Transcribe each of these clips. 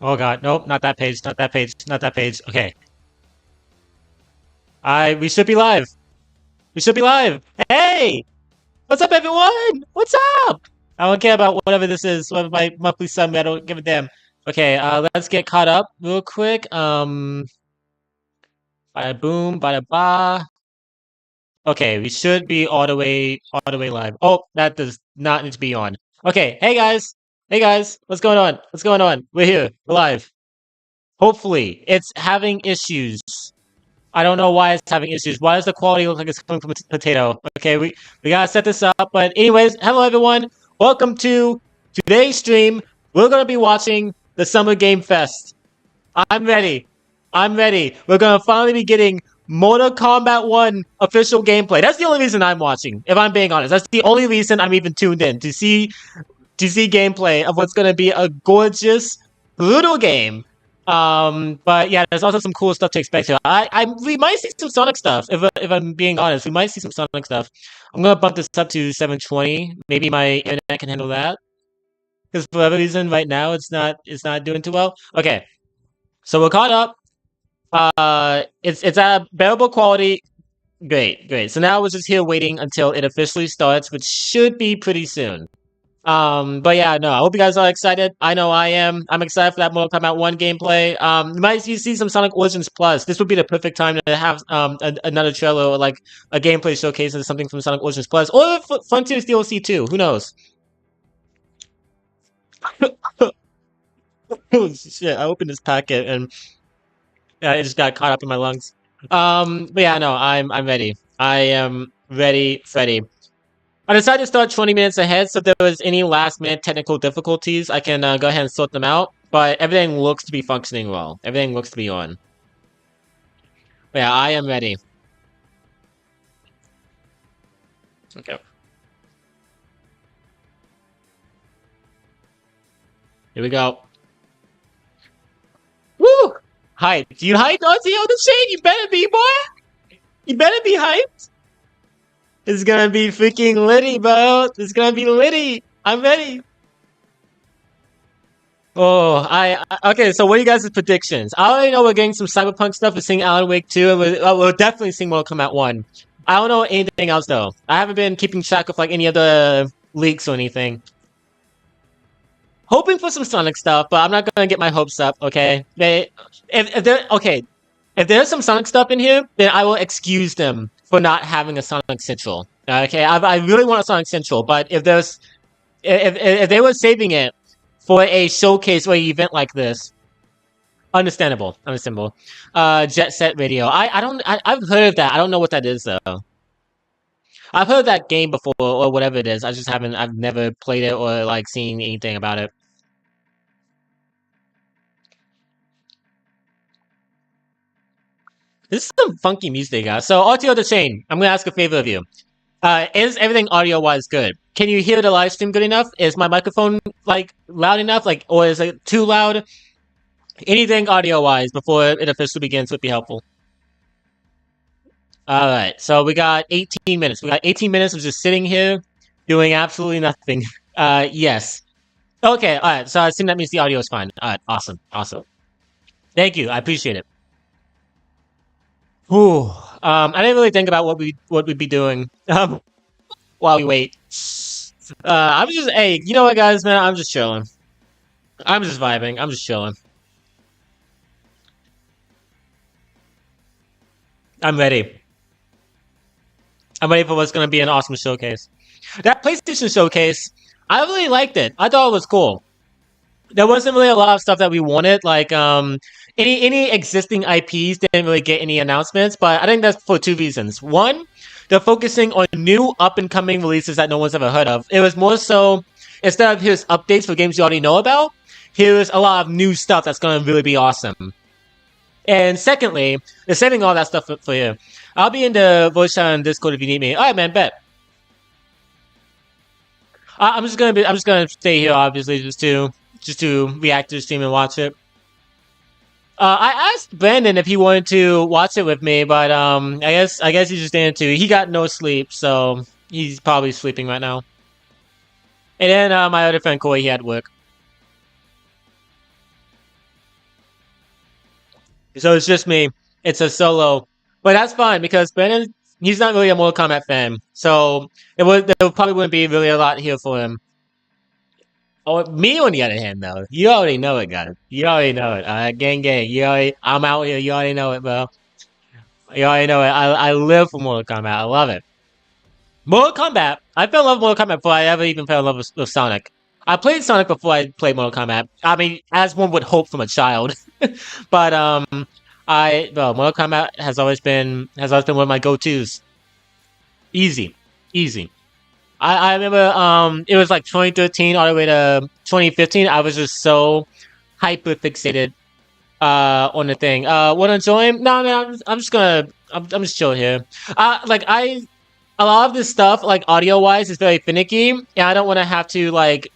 Oh god, nope, not that page, not that page, not that page. Okay. We should be live. We should be live. Hey! What's up, everyone? What's up? I don't care about whatever this is, whatever my monthly sum, I don't give a damn. Okay, let's get caught up real quick. Bada boom, bada ba. Okay, we should be all the way live. Oh, that does not need to be on. Okay, hey guys. Hey guys, what's going on? What's going on? We're here. We're live. Hopefully, it's having issues. I don't know why it's having issues. Why does the quality look like it's coming from a potato? Okay, we gotta set this up. But anyways, hello everyone. Welcome to today's stream. We're gonna be watching the Summer Game Fest. I'm ready. I'm ready. We're gonna finally be getting Mortal Kombat 1 official gameplay. That's the only reason I'm watching, if I'm being honest. That's the only reason I'm even tuned in to see gameplay of what's gonna be a gorgeous, brutal game. But yeah, there's also some cool stuff to expect here. We might see some Sonic stuff. If I'm being honest, we might see some Sonic stuff. I'm gonna bump this up to 720. Maybe my internet can handle that. Because for whatever reason, right now it's not doing too well. Okay, so we're caught up. It's at bearable quality. Great, great. So now we're just here waiting until it officially starts, which should be pretty soon. But yeah, no, I hope you guys are excited. I know I am. I'm excited for that Mortal Kombat 1 gameplay. You might see some Sonic Origins Plus. This would be the perfect time to have another trailer or like a gameplay showcase of something from Sonic Origins Plus or Frontiers DLC 2. Who knows? Oh shit! I opened this packet and it just got caught up in my lungs. But yeah, no, I'm ready. I am ready, Freddy. I decided to start 20 minutes ahead, so if there was any last-minute technical difficulties, I can go ahead and sort them out. But everything looks to be functioning well. Everything looks to be on. But yeah, I am ready. Okay. Here we go. Woo! Hyped. You hyped, RTO the Shade? You better be, boy! You better be hyped! It's gonna be freaking litty, bro! It's gonna be litty! I'm ready! Oh, okay. So, what are you guys' predictions? I already know we're getting some Cyberpunk stuff. We're seeing Alan Wake 2, and we're definitely seeing Mortal Kombat 1. I don't know anything else though. I haven't been keeping track of like any other leaks or anything. Hoping for some Sonic stuff, but I'm not gonna get my hopes up. Okay, if there's some Sonic stuff in here, then I will excuse them for not having a Sonic Central. Okay, I really want a Sonic Central, but if they were saving it for a showcase or an event like this, understandable. Jet Set Radio. I've heard of that. I don't know what that is though. I've heard that game before or whatever it is. I've never played it or like seen anything about it. This is some funky music, guys. So, RTO the Chain, I'm gonna ask a favor of you. Is everything audio-wise good? Can you hear the live stream good enough? Is my microphone like loud enough? Like, or is it too loud? Anything audio-wise before it officially begins would be helpful. All right, so we got 18 minutes. We got 18 minutes of just sitting here doing absolutely nothing. Yes. Okay, all right. So I assume that means the audio is fine. All right, awesome, awesome. Thank you. I appreciate it. Whew. I didn't really think about what we'd be doing while we wait. I'm just, hey, you know what, guys, man? I'm just chilling. I'm just vibing. I'm just chilling. I'm ready. I'm ready for what's going to be an awesome showcase. That PlayStation showcase, I really liked it. I thought it was cool. There wasn't really a lot of stuff that we wanted. Like, any existing IPs didn't really get any announcements, but I think that's for two reasons. One, they're focusing on new up-and-coming releases that no one's ever heard of. It was more so, instead of here's updates for games you already know about, here's a lot of new stuff that's going to really be awesome. And secondly, they're saving all that stuff for you. I'll be in the voice chat on Discord if you need me. All right, man, bet. I'm just gonna stay here, obviously, just to react to the stream and watch it. I asked Brandon if he wanted to watch it with me, but I guess he just didn't too. He got no sleep, so he's probably sleeping right now. And then my other friend Corey, he had work. So it's just me. It's a solo, but that's fine because Brandon, he's not really a Mortal Kombat fan, so there probably wouldn't be really a lot here for him. Oh, me on the other hand, though, you already know it, guys. You already know it. Gang, gang. I'm out here. You already know it, bro. You already know it. I live for Mortal Kombat. I love it. Mortal Kombat. I fell in love with Mortal Kombat before I ever even fell in love with Sonic. I played Sonic before I played Mortal Kombat. I mean, as one would hope from a child. But Mortal Kombat has always been one of my go-tos. Easy, easy. I remember it was like 2013 all the way to 2015. I was just so hyper fixated on the thing. Want to join? No, man. I'm just gonna. I'm just chill here. Like a lot of this stuff, like audio wise, is very finicky, and I don't want to have to like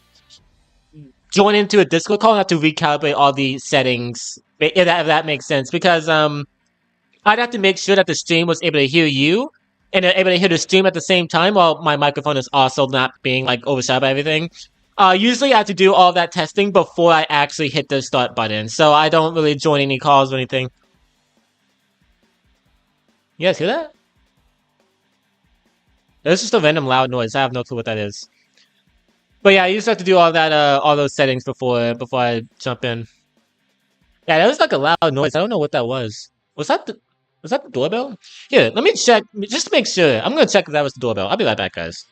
join into a Discord call and have to recalibrate all the settings. If that makes sense, because I'd have to make sure that the stream was able to hear you and able to hear the stream at the same time while my microphone is also not being like overshadowed by everything. Usually I have to do all that testing before I actually hit the start button, so I don't really join any calls or anything. You guys hear that? It's just a random loud noise. I have no clue what that is. But yeah, I used to have to do all that, all those settings before I jump in. Yeah, that was like a loud noise. I don't know what that was. Was that the doorbell? Here, let me check just to make sure. I'm gonna check if that was the doorbell. I'll be right back, guys.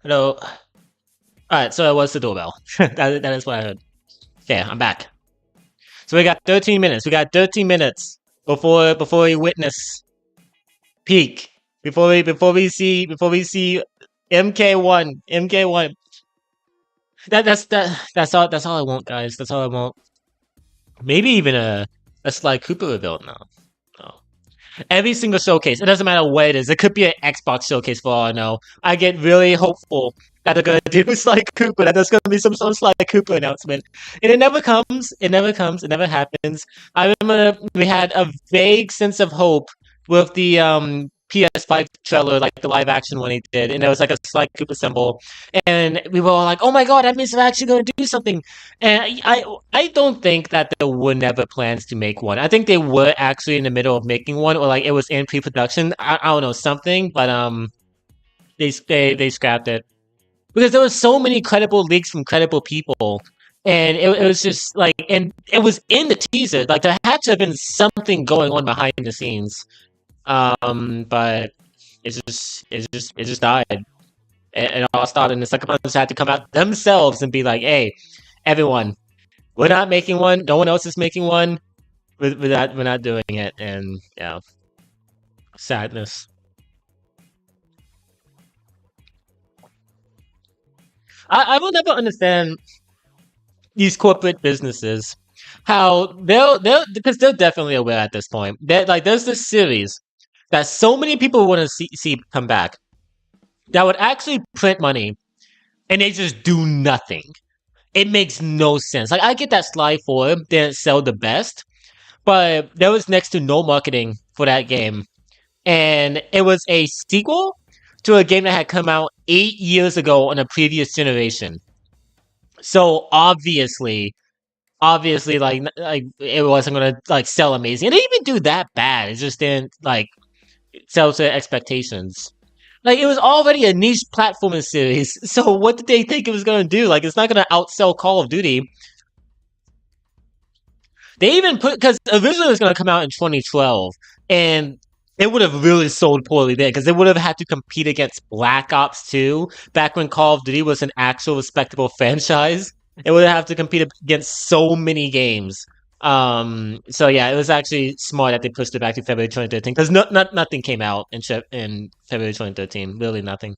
Hello. Alright, so it was the doorbell. That is what I heard. Okay, I'm back. So we got 13 minutes. We got 13 minutes before we witness peak. Before we see MK1. That's all I want, guys. That's all I want. Maybe even a Sly Cooper reveal. No. No. Every single showcase, it doesn't matter what it is. It could be an Xbox showcase for all I know. I get really hopeful that they're gonna do Sly Cooper, that there's gonna be some sort of Sly Cooper announcement. And it never comes. It never comes. It never happens. I remember we had a vague sense of hope with the PS5 trailer, like the live action one he did, and it was like a Sly Cooper symbol. And we were all like, oh my god, that means they're actually gonna do something. And I don't think that there were never plans to make one. I think they were actually in the middle of making one, or like it was in pre-production. I don't know, something, but they scrapped it because there was so many credible leaks from credible people, and it was just like, and it was in the teaser. Like there had to have been something going on behind the scenes, but it just died. It all started, and the Sucker Punch had to come out themselves and be like, "Hey, everyone, we're not making one. No one else is making one. We're not doing it." And yeah, sadness. I will never understand these corporate businesses how they'll because they're definitely aware at this point that like there's this series that so many people want to see come back that would actually print money, and they just do nothing. It makes no sense. Like I get that Sly 4 didn't sell the best, but there was next to no marketing for that game. And it was a sequel to a game that had come out 8 years ago on a previous generation. So obviously, like it wasn't gonna like sell amazing. It didn't even do that bad. It just didn't like sell to expectations. Like it was already a niche platforming series. So what did they think it was gonna do? Like it's not gonna outsell Call of Duty. They even put because originally it was going to come out in 2012, and it would have really sold poorly then because it would have had to compete against Black Ops 2 back when Call of Duty was an actual respectable franchise. It would have to compete against so many games. So yeah, it was actually smart that they pushed it back to February 2013 because nothing came out in February 2013. Really nothing.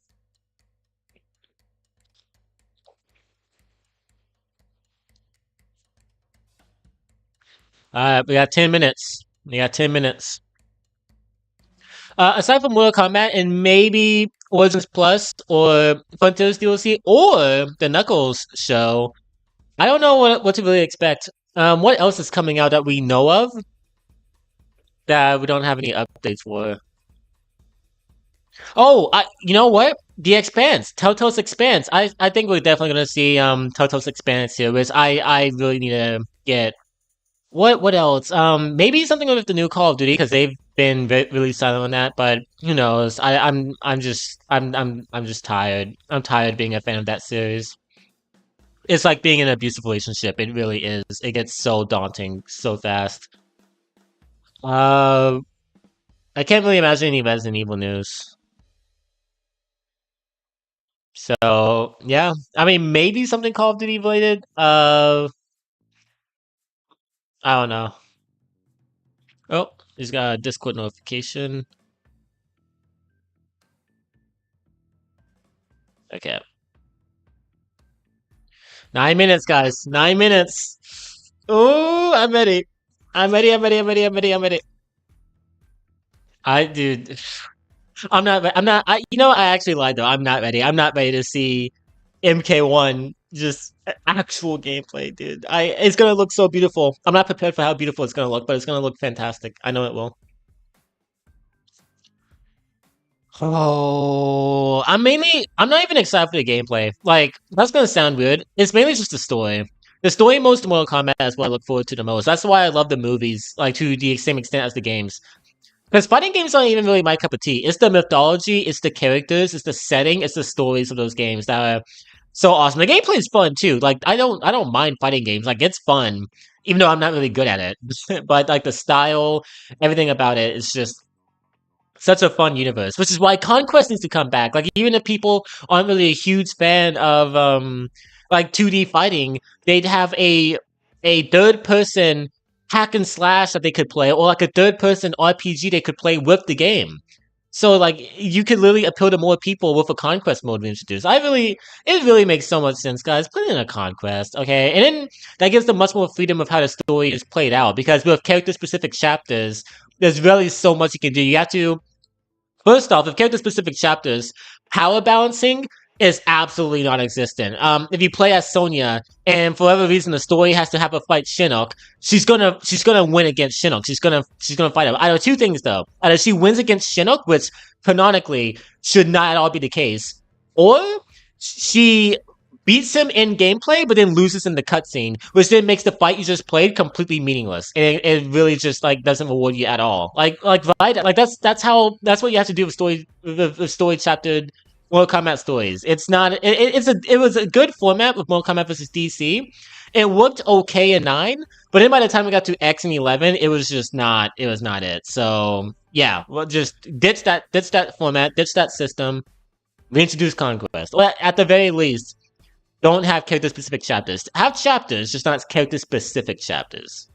We got 10 minutes. We got 10 minutes. Aside from Mortal Kombat and maybe Origins Plus or Frontiers DLC or the Knuckles show, I don't know what to really expect. What else is coming out that we know of that we don't have any updates for? Oh, you know what? The Expanse, Telltale's Expanse. I think we're definitely gonna see Telltale's Expanse here, which I really need to get. What else? Maybe something with the new Call of Duty because they've been really silent on that. But who knows? I'm just tired. I'm tired being a fan of that series. It's like being in an abusive relationship. It really is. It gets so daunting so fast. Uh, I can't really imagine any Resident Evil news. So yeah, I mean maybe something Call of Duty related. I don't know. Oh, he's got a Discord notification. Okay. 9 minutes, guys. 9 minutes. Oh, I'm ready. I'm ready. I'm ready. I'm ready. I'm ready. I'm ready. Dude, I'm not. I'm not. I actually lied though. I'm not ready. I'm not ready to see MK1 just actual gameplay, dude. It's gonna look so beautiful. I'm not prepared for how beautiful it's gonna look, but it's gonna look fantastic. I know it will. Oh, I'm not even excited for the gameplay. Like, that's gonna sound weird. It's mainly just the story. The story most of Mortal Kombat is what I look forward to the most. That's why I love the movies, like to the same extent as the games. Because fighting games aren't even really my cup of tea. It's the mythology, it's the characters, it's the setting, it's the stories of those games that are so awesome. The gameplay is fun too. Like I don't mind fighting games. Like it's fun, even though I'm not really good at it. But like the style, everything about it is just such a fun universe, which is why Conquest needs to come back. Like even if people aren't really a huge fan of like 2D fighting, they'd have a third person hack and slash that they could play, or like a third person RPG they could play with the game. So like you could literally appeal to more people with a conquest mode we introduced. It really makes so much sense, guys. Put in a conquest, okay? And then that gives them much more freedom of how the story is played out because with character specific chapters, there's really so much you can do. You have to First off, with character specific chapters, power balancing is absolutely non-existent. If you play as Sonya and for whatever reason the story has to have her fight Shinnok, she's gonna win against Shinnok. She's gonna fight him. Either two things though. Either she wins against Shinnok, which canonically should not at all be the case, or she beats him in gameplay, but then loses in the cutscene, which then makes the fight you just played completely meaningless, and it really just like doesn't reward you at all. Right, like that's what you have to do with story chapter Mortal Kombat stories. It's not it was a good format with Mortal Kombat versus DC. It worked okay in 9, but then by the time we got to X and 11, it was not it. So yeah, well, just ditch that format, ditch that system, reintroduce Conquest, or at the very least don't have character specific chapters. Have chapters, just not character specific chapters.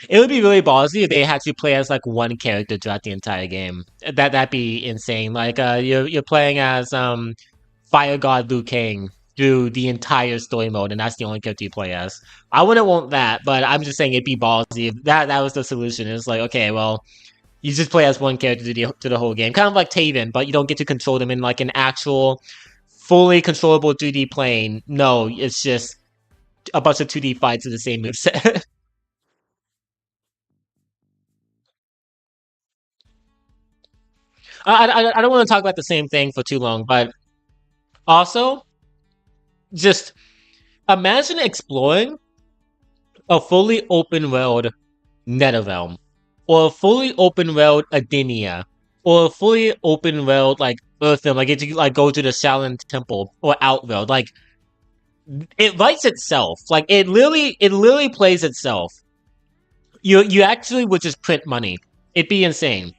It would be really ballsy if they had to play as like one character throughout the entire game. That'd be insane. Like you're playing as Fire God Liu Kang through the entire story mode, and that's the only character you play as. I wouldn't want that, but I'm just saying it'd be ballsy if that was the solution. It's like, okay, well, you just play as one character to the whole game, kind of like Taven, but you don't get to control them in like an actual, fully controllable 2D plane. No, it's just a bunch of 2D fights in the same moveset. I don't want to talk about the same thing for too long, but also just imagine exploring a fully open world Netherrealm, or a fully open world Adenia, or a fully open world like Earthrealm, like get to like go to the Shaolin Temple or Outworld. Like it writes itself. Like it literally plays itself. You actually would just print money. It'd be insane.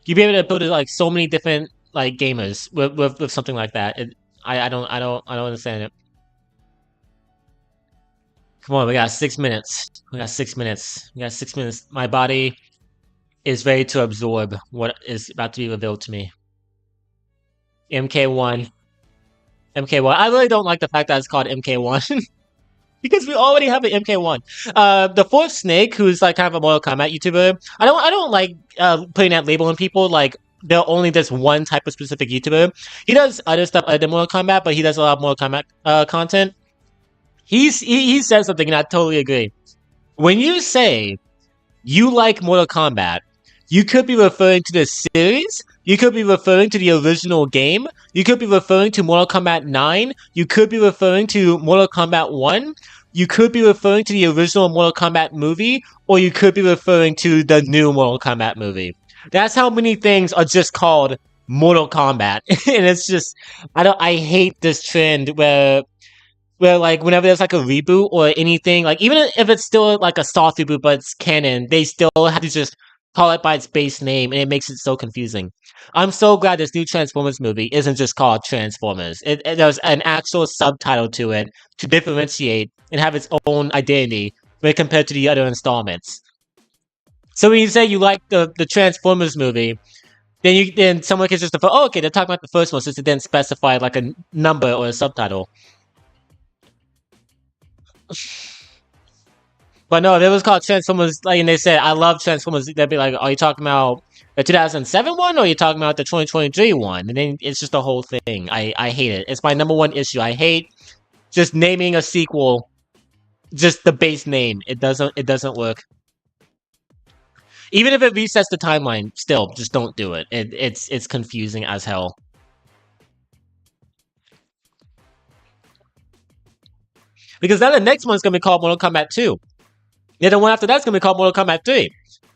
You'd be able to build like so many different like gamers with something like that. I don't understand it. Come on, we got 6 minutes. We got 6 minutes. We got 6 minutes. My body is ready to absorb what is about to be revealed to me. MK1. MK1. I really don't like the fact that it's called MK1. Because we already have an MK1. The fourth Snake, who's like kind of a Mortal Kombat YouTuber, I don't like putting that label on people. Like they're only this one type of specific YouTuber. He does other stuff other than Mortal Kombat, but he does a lot of Mortal Kombat content. He says something, and I totally agree. When you say you like Mortal Kombat, you could be referring to the series, you could be referring to the original game, you could be referring to Mortal Kombat 9, you could be referring to Mortal Kombat 1, you could be referring to the original Mortal Kombat movie, or you could be referring to the new Mortal Kombat movie. That's how many things are just called Mortal Kombat. And it's just, I hate this trend where like whenever there's like a reboot or anything, like even if it's still like a soft reboot but it's canon, they still have to just call it by its base name, and it makes it so confusing. I'm so glad this new Transformers movie isn't just called Transformers. There's an actual subtitle to it to differentiate and have its own identity when compared to the other installments. So when you say you like the Transformers movie, then someone can just oh, okay, they're talking about the first one since it didn't specify like a number or a subtitle. But no, if it was called Transformers, like, and they said, I love Transformers, they'd be like, are you talking about the 2007 one, or are you talking about the 2023 one? And then it's just the whole thing. I hate it. It's my number one issue. I hate just naming a sequel, just the base name. It doesn't work. Even if it resets the timeline, still, just don't do it. It's confusing as hell. Because then the next one's gonna be called Mortal Kombat 2. Yeah, the one after that's gonna be called Mortal Kombat 3.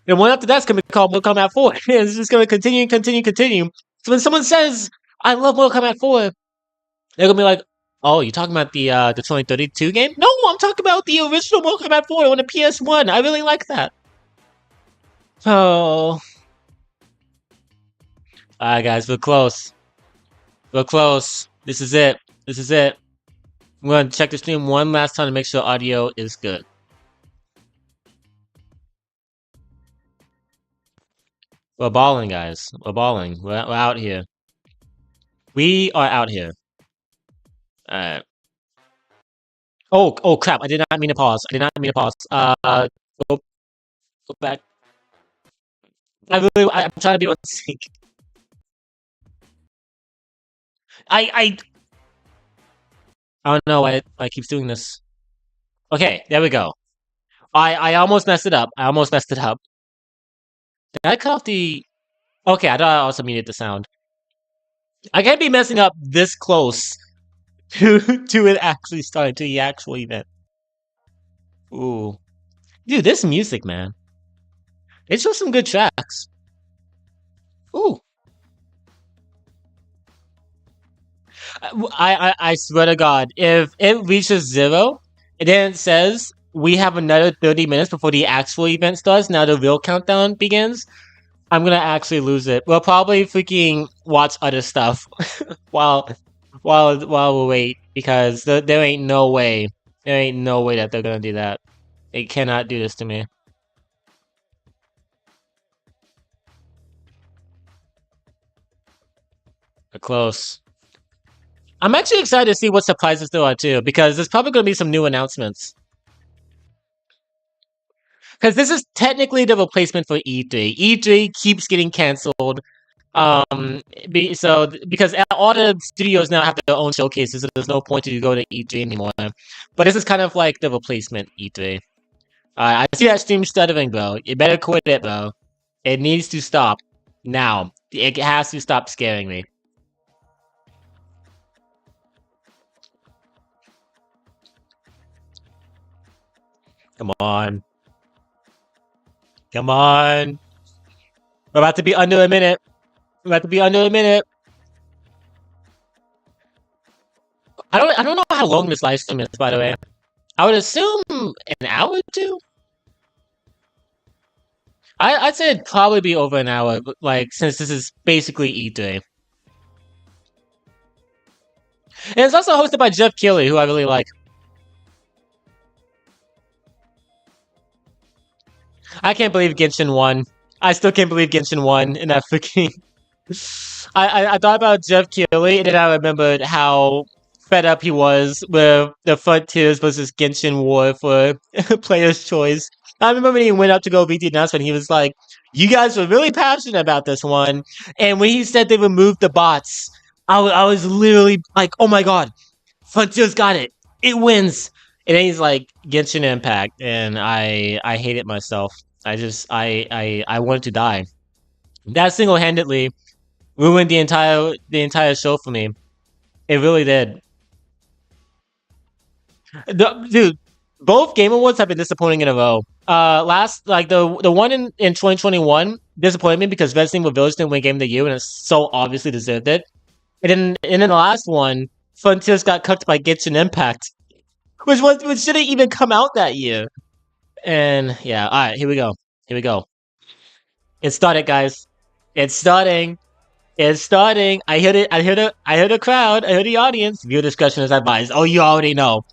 The one after that's gonna be called Mortal Kombat 4. It's just gonna continue. So when someone says, I love Mortal Kombat 4, they're gonna be like, oh, you talking about the 2032 game? No, I'm talking about the original Mortal Kombat 4 on the PS1. I really like that. Oh. Alright guys, we're close. We're close. This is it. This is it. I'm gonna check the stream one last time to make sure audio is good. We're balling, guys. We're balling. We're out here. We are out here. Alright. Oh crap. I did not mean to pause. Go back. I'm trying to be on sync. I don't know why it keeps doing this. Okay, there we go. I almost messed it up. Did I cut off the... Okay, I thought I also muted the sound. I can't be messing up this close to it actually starting, to the actual event. Ooh. Dude, this music, man. It's just some good tracks. Ooh. I swear to God, if it reaches 0, and then it says we have another 30 minutes before the actual event starts, now the real countdown begins, I'm gonna actually lose it. We'll probably freaking watch other stuff while we wait, because there ain't no way. There ain't no way that they're gonna do that. They cannot do this to me. We're close. I'm actually excited to see what surprises there are too, because there's probably going to be some new announcements. Because this is technically the replacement for E3. E3 keeps getting canceled. Because all the studios now have their own showcases, so there's no point to go to E3 anymore. But this is kind of like the replacement E3. I see that stream stuttering, bro. You better quit it, bro. It needs to stop now. It has to stop scaring me. Come on. Come on. We're about to be under a minute. I don't know how how long this live stream is, by the way. I would assume an hour or two. I'd say it'd probably be over an hour, like, since this is basically E3. And it's also hosted by Jeff Keighley, who I really like. I can't believe Genshin won. I still can't believe Genshin won in that freaking... I thought about Jeff Keighley, and then I remembered how fed up he was with the Frontiers versus Genshin war for Player's Choice. I remember when he went up to go beat the announcement, he was like, you guys were really passionate about this one. And when he said they removed the bots, I was literally like, oh my god, Frontiers got it. It wins. And then he's like, Genshin Impact. And I hate it myself. I wanted to die. That single-handedly ruined the entire show for me. It really did. Dude, both Game Awards have been disappointing in a row. The one in 2021 disappointed me because Resident Evil Village didn't win Game of the Year, and it so obviously deserved it. And then the last one, Frontiers got cooked by Genshin Impact, which shouldn't even come out that year. And yeah, all right, here we go. It started, guys. It's starting. It's starting. I heard it. I heard the crowd. I heard the audience. Viewer discussion is advised. Oh, you already know.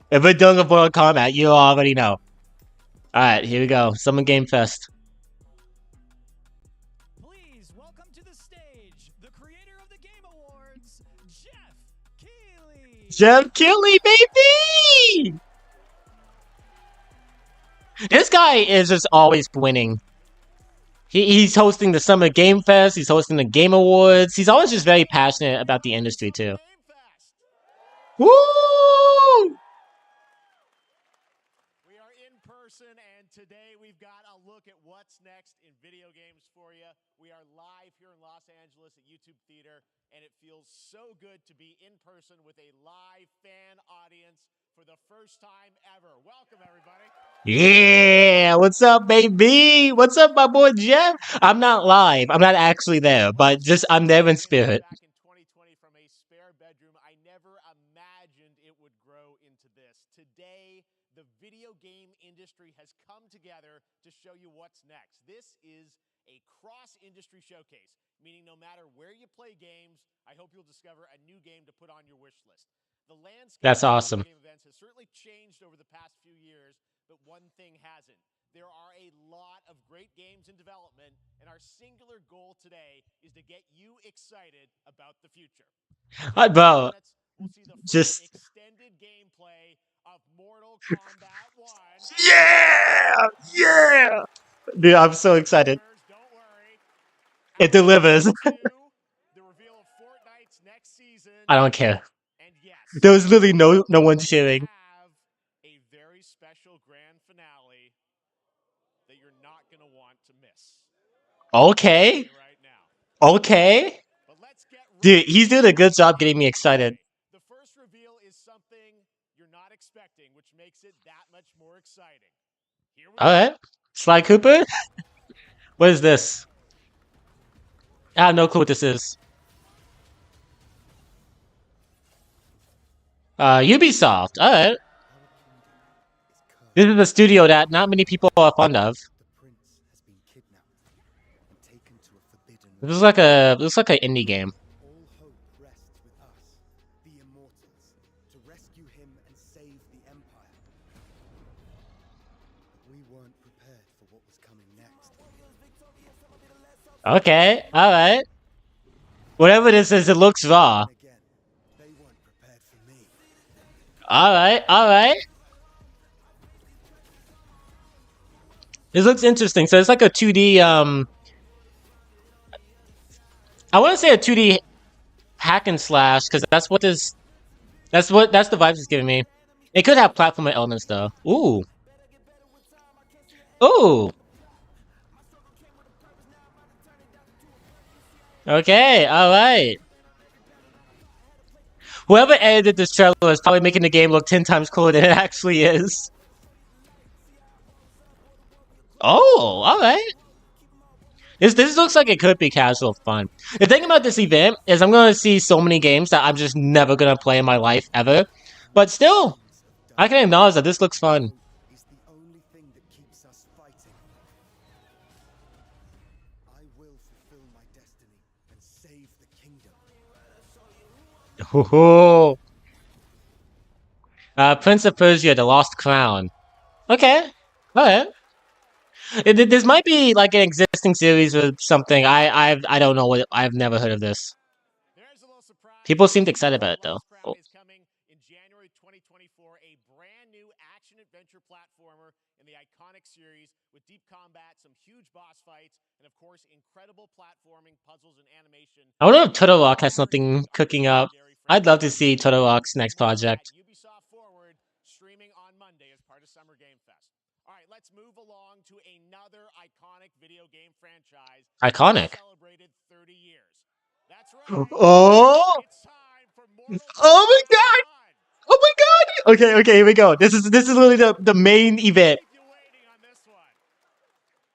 If we're doing a Mortal Kombat, you already know. Alright, here we go. Summon Game Fest. Please welcome to the stage the creator of the Game Awards, Jeff Keighley. Jeff Keighley, baby! This guy is just always winning. He's hosting the Summer Game Fest. He's hosting the Game Awards. He's always just very passionate about the industry, too. Woo! Today we've got a look at what's next in video games for you. We are live here in Los Angeles at YouTube Theater, and it feels so good to be in person with a live fan audience for the first time ever. Welcome, everybody. Yeah, what's up, baby? What's up, my boy Jeff? I'm not live. I'm not actually there, but I'm there in spirit. Back in 2020 from a spare bedroom, I never imagined it would grow into this. Today, the video game industry has come together to show you what's next. This is a cross-industry showcase, meaning no matter where you play games, I hope you'll discover a new game to put on your wish list. The landscape That's awesome. of game events has certainly changed over the past few years, but one thing hasn't. There are a lot of great games in development, and our singular goal today is to get you excited about the future. Bro, We'll see the first just extended gameplay of Mortal Kombat 1. yeah! Dude, I'm so excited. Don't worry. It delivers. The reveal of Fortnite's next season. I don't care. And yes, There was literally no one cheering. have a very special grand finale that you're not going to want to miss. Okay. Right now. Okay. But let's get Dude, he's doing a good job getting me excited. The first reveal is something you're not expecting, which makes it that much more exciting. Here we Alright. Sly Cooper? What is this? I have no clue what this is. Ubisoft. Alright. This is a studio that not many people are fond of. This is like an indie game. All hope rests with us, the Immortals, to rescue him and save the Empire. But we weren't prepared for what was coming next. Okay, alright. Whatever this is, it looks raw. And again, they weren't prepared for me. Alright, alright. This looks interesting. So it's like a 2D, I want to say a 2D hack and slash, because that's the vibes it's giving me. It could have platformer elements though. Ooh. Ooh. Okay, alright. Whoever edited this trailer is probably making the game look 10 times cooler than it actually is. Oh, alright. This looks like it could be casual fun. The thing about this event is I'm going to see so many games that I'm just never going to play in my life ever. But still, I can acknowledge that this looks fun. Is the only thing that keeps us fighting. I will fulfill my destiny and save the kingdom. Ho Prince of Persia: The Lost Crown. Okay, alright. This might be like an existing series or something. I don't know what. I've never heard of this. There's a little surprise. People seemed excited about it though. Lost Crown is coming in January 2024, a brand new action-adventure platformer in the iconic series with deep combat, some huge boss fights, and of course, incredible platforming, puzzles, and animation. I wonder if Turtle Rock has something cooking up. I'd love to see Turtle Rock's next project. Ubisoft Forward, streaming on Monday as part of Summer Game Fest. All right, let's move along to another iconic video game franchise. Iconic. Celebrated 30 years. That's right. Oh! It's time for Mortal Oh my Kombat god! 1. Oh my god! Okay, here we go. This is literally the main event. Keep you waiting on this one.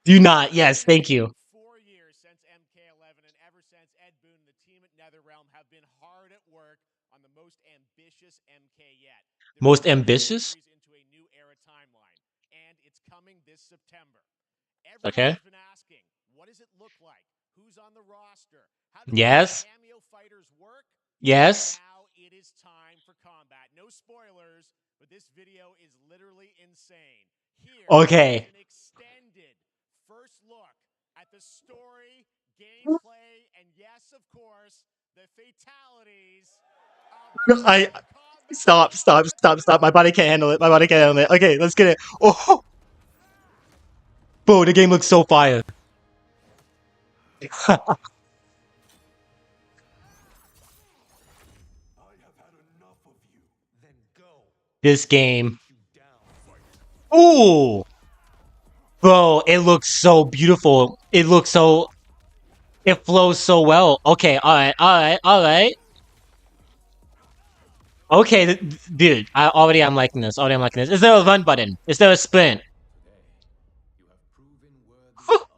Do not. Yes, thank you. 4 years since MK11, and ever since Ed Boon and the team at NetherRealm have been hard at work on the most ambitious MK yet. They're Most bringing the ambitious? series into a new era timeline, and it's coming this September. Okay. Everyone's been asking, what does it look like? Who's on the roster? How do Yes. cameo fighters work? Yes. Now it is time for combat. No spoilers, but this video is literally insane. Here Okay. is an extended first look at the story, gameplay, and yes, of course, the fatalities of I Mortal Kombat. stop. My body can't handle it. My body can't handle it. Okay, let's get it. Oh, bro, the game looks so fire. This game. Ooh, bro, it looks so beautiful. It looks so. It flows so well. Okay, all right. Okay, dude, I'm liking this. Already, I'm liking this. Is there a run button? Is there a sprint?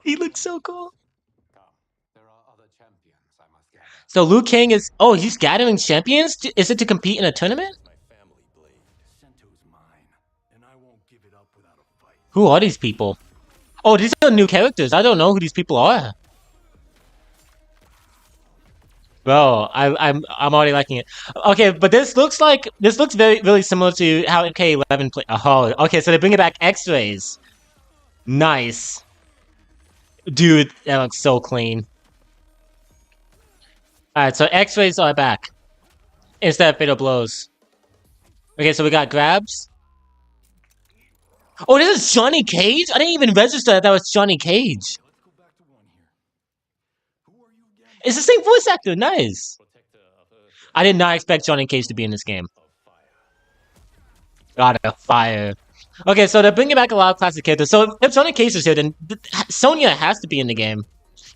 He looks so cool. So Liu Kang is. Oh, he's gathering champions. Is it to compete in a tournament? Who are these people? Oh, these are new characters. I don't know who these people are. Bro, I'm already liking it. Okay, but this looks really similar to how MK11 played. Oh, okay, so they're bringing back X-rays. Nice, dude. That looks so clean. All right, so X-rays are back instead of fatal blows. Okay, so we got grabs. Oh, this is Johnny Cage? I didn't even register that was Johnny Cage. It's the same voice actor. Nice. I did not expect Johnny Cage to be in this game. God of fire. Okay, so they're bringing back a lot of classic characters. So if Johnny Cage is here, then Sonya has to be in the game.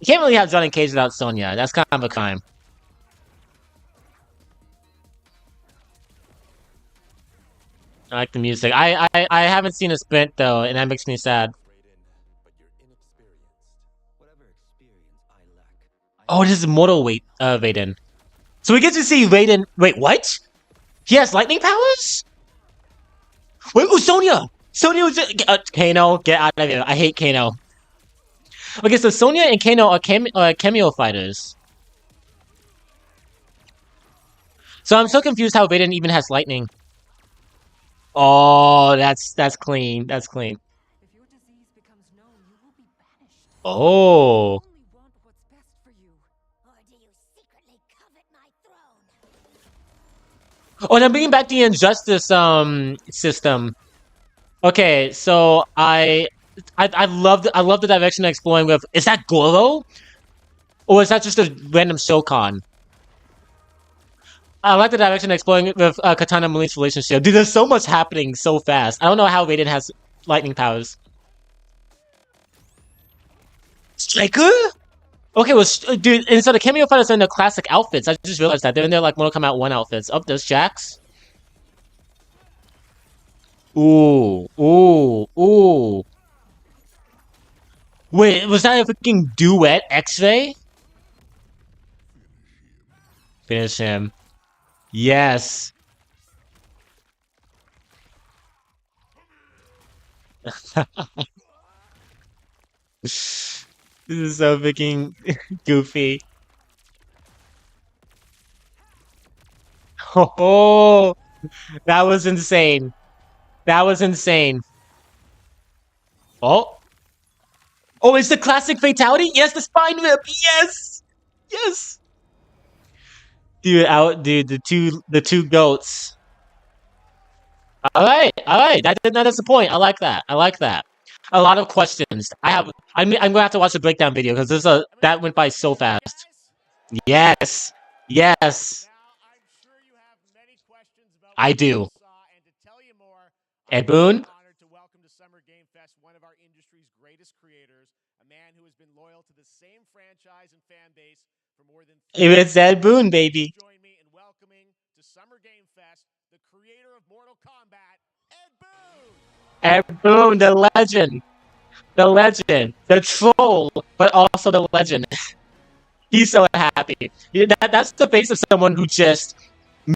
You can't really have Johnny Cage without Sonya. That's kind of a crime. I like the music. I haven't seen a sprint though, and that makes me sad. Oh, this is Mortal Raiden. So we get to see Raiden. Wait, what? He has lightning powers? Wait, oh, Sonya! Sonya was Kano, get out of here. I hate Kano. Okay, so Sonya and Kano are cameo fighters. So I'm so confused how Raiden even has lightning. Oh, that's clean. That's clean. If your disease becomes known, you will be banished. Oh. I only want what's best for you. Or do you secretly covet my throne? Oh, and I'm bringing back the injustice system. Okay, so I love the direction they're exploring with. Is that Goro? Or is that just a random Shokan? I like the direction they're exploring with Katana Maline's relationship. Dude, there's so much happening so fast. I don't know how Raiden has lightning powers. Striker? Okay, well, dude, and so the cameo fighters are in their classic outfits. I just realized that. They're in their, like, Mortal Kombat 1 outfits. Oh, there's Jax. Ooh. Wait, was that a freaking duet X-Ray? Finish him. Finish him. Yes. Dude, this looks so cool. This looks so cool. This looks so cool. This looks so cool. This looks so cool. This looks so cool. This looks so cool. This looks so cool. This looks so cool. This looks so cool. This looks so cool. This looks so cool. This looks so cool. Finish him. Yes. This is so freaking goofy. Oh, that was insane. That was insane. Oh, oh, it's the classic fatality. Yes, the spine whip. Yes, yes. Dude. The two goats. All right. That is the point. I like that. I like that. A lot of questions. I'm gonna have to watch the breakdown video because that went by so fast. Yes, yes, Now, I'm sure you have many questions about I what you do. just saw, and to tell you more, Ed I'm very Boon, honored to welcome to Summer Game Fest one of our industry's greatest creators, a man who has been loyal to the same franchise and fan base for more than 30 it's Ed years. Boon, Please baby. join me in welcoming to Summer Game Fest the creator of Mortal Kombat, Ed Boon. Ed Boon, the legend, the troll, but also the legend. He's so happy. That's the face of someone who just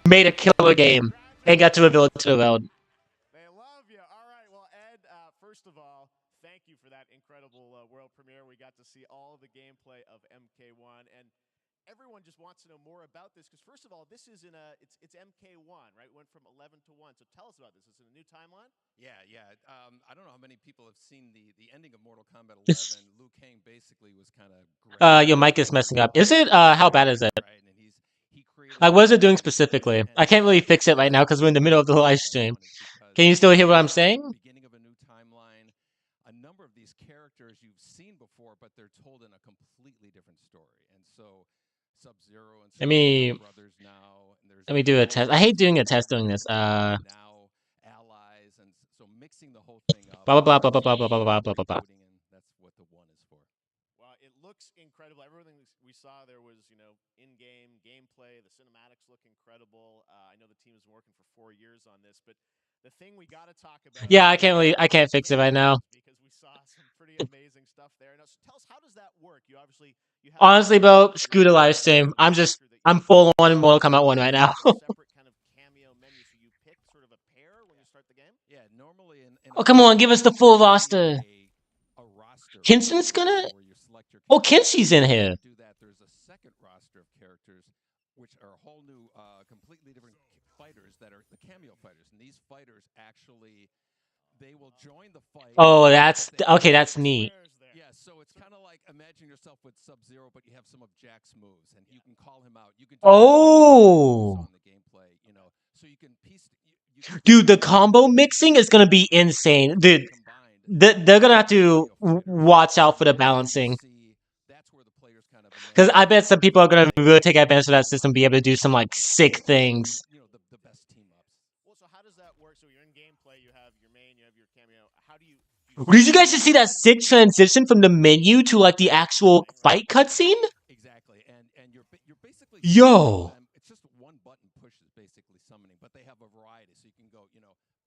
made a killer game and got to reveal it to the world. They love you. All right. Well, Ed, first of all, thank you for that incredible world premiere. We got to see all of the gameplay of MK1, and everyone just wants to know more about this because, first of all, this is it's MK1, right? It went from 11 to 1. So tell us about this. Is it a new timeline? Yeah. I don't know how many people have seen the ending of Mortal Kombat 11. Liu Kang basically was kind of Your mic is messing up. Is it? How bad is it? right, and he created Like, what is it doing specifically? I can't really fix it right now because we're in the middle of the live stream. Can you still hear what I'm saying? Beginning of a new timeline. A number of these characters you've seen before, but they're told in a completely different story. And so Sub-Zero and Let me brothers now. And there's let me do a test. I hate doing a test doing this. now allies, and so mixing the whole thing up. Blah blah blah blah blah blah blah blah blah blah blah. That's what the one is for. Well, it looks incredible. Everything we saw there was, in-game gameplay. The cinematics look incredible. I know the team has been working for 4 years on this, but the thing we got to talk about. Yeah, I can't fix it right now. Because we saw some pretty amazing stuff there. Now, so tell us, how does that work? You have Honestly, bro, screw the live stream. I'm full on Mortal Kombat 1 right now. separate kind of cameo menu, so you pick sort of a pair when you start the game. Yeah, normally in Oh, come on, give us the full roster. A roster. Kinson's gonna. Where you select your Oh, Kinsey's in here. do that, there's a second roster of characters, which are a whole new, completely different fighters that are the cameo fighters, and these fighters actually they will join the fight. Oh, that's okay. That's neat. Yeah, so it's kind of like imagine yourself with Sub-Zero, but you have some of Jack's moves, and you can call him out. You can Oh, on the gameplay, so you can piece. You can dude, the combo mixing is gonna be insane, dude. They're gonna have to watch out for the balancing. Because I bet some people are gonna really take advantage of that system, be able to do some like sick things. The best team ups. Well, so how does that work? So you're in gameplay, you have your main, you have your cameo. How do you Did you guys just see that sick transition from the menu to like the actual fight cutscene? Exactly, and you're basically Yo. It's just one button push is basically summoning, but they have a variety, so you can go,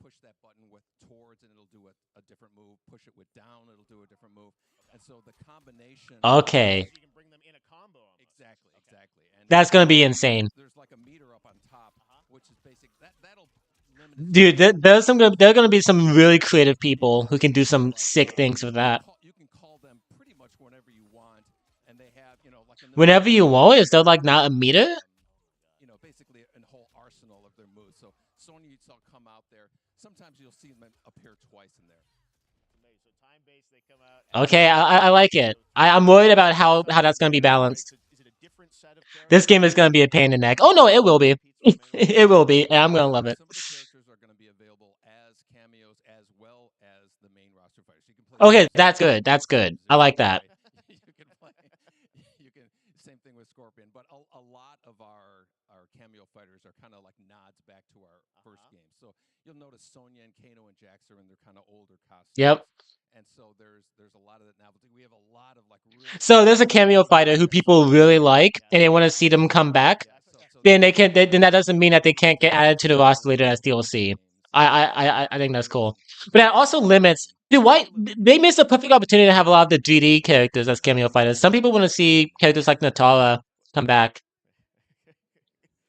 push that button with towards, and it'll do a different move. Push it with down, it'll do a different move, and so the combination. Okay. you can bring them in a combo? Almost. Exactly. And That's gonna be insane. there's like a meter up on top, which is basic. That'll limit. Dude, there are gonna be some really creative people who can do some sick things with that. You can call them pretty much whenever you want, and they have, like Whenever you want, is there like not a meter? basically a whole arsenal of their moves. So Sonya will come out there. Sometimes you'll see them appear twice in there. So time-based, they come out. Okay, I like it. I'm worried about how that's gonna be balanced. Is it a different set of This game is gonna be a pain in the neck. Oh no, it will be. It will be. And I'm gonna love it. Some of the characters are going to be available as cameos as well as the main roster fighters. You can play. Okay, that's good. That's good. I like that. You can play. You can same thing with Scorpion, but a lot of our cameo fighters are kind of like nods back to our first game. So you'll notice Sonya and Kano and Jax are in their kind of older costumes. Yep. And so there's a lot of that novelty. We have a lot of like. Really So there's a cameo fighter who people really like, and they want to see them come back. Then they can. Then that doesn't mean that they can't get added to the roster later as DLC. I think that's cool, but that also limits. Dude, why they missed a perfect opportunity to have a lot of the 3D characters as cameo fighters. Some people want to see characters like Natara come back.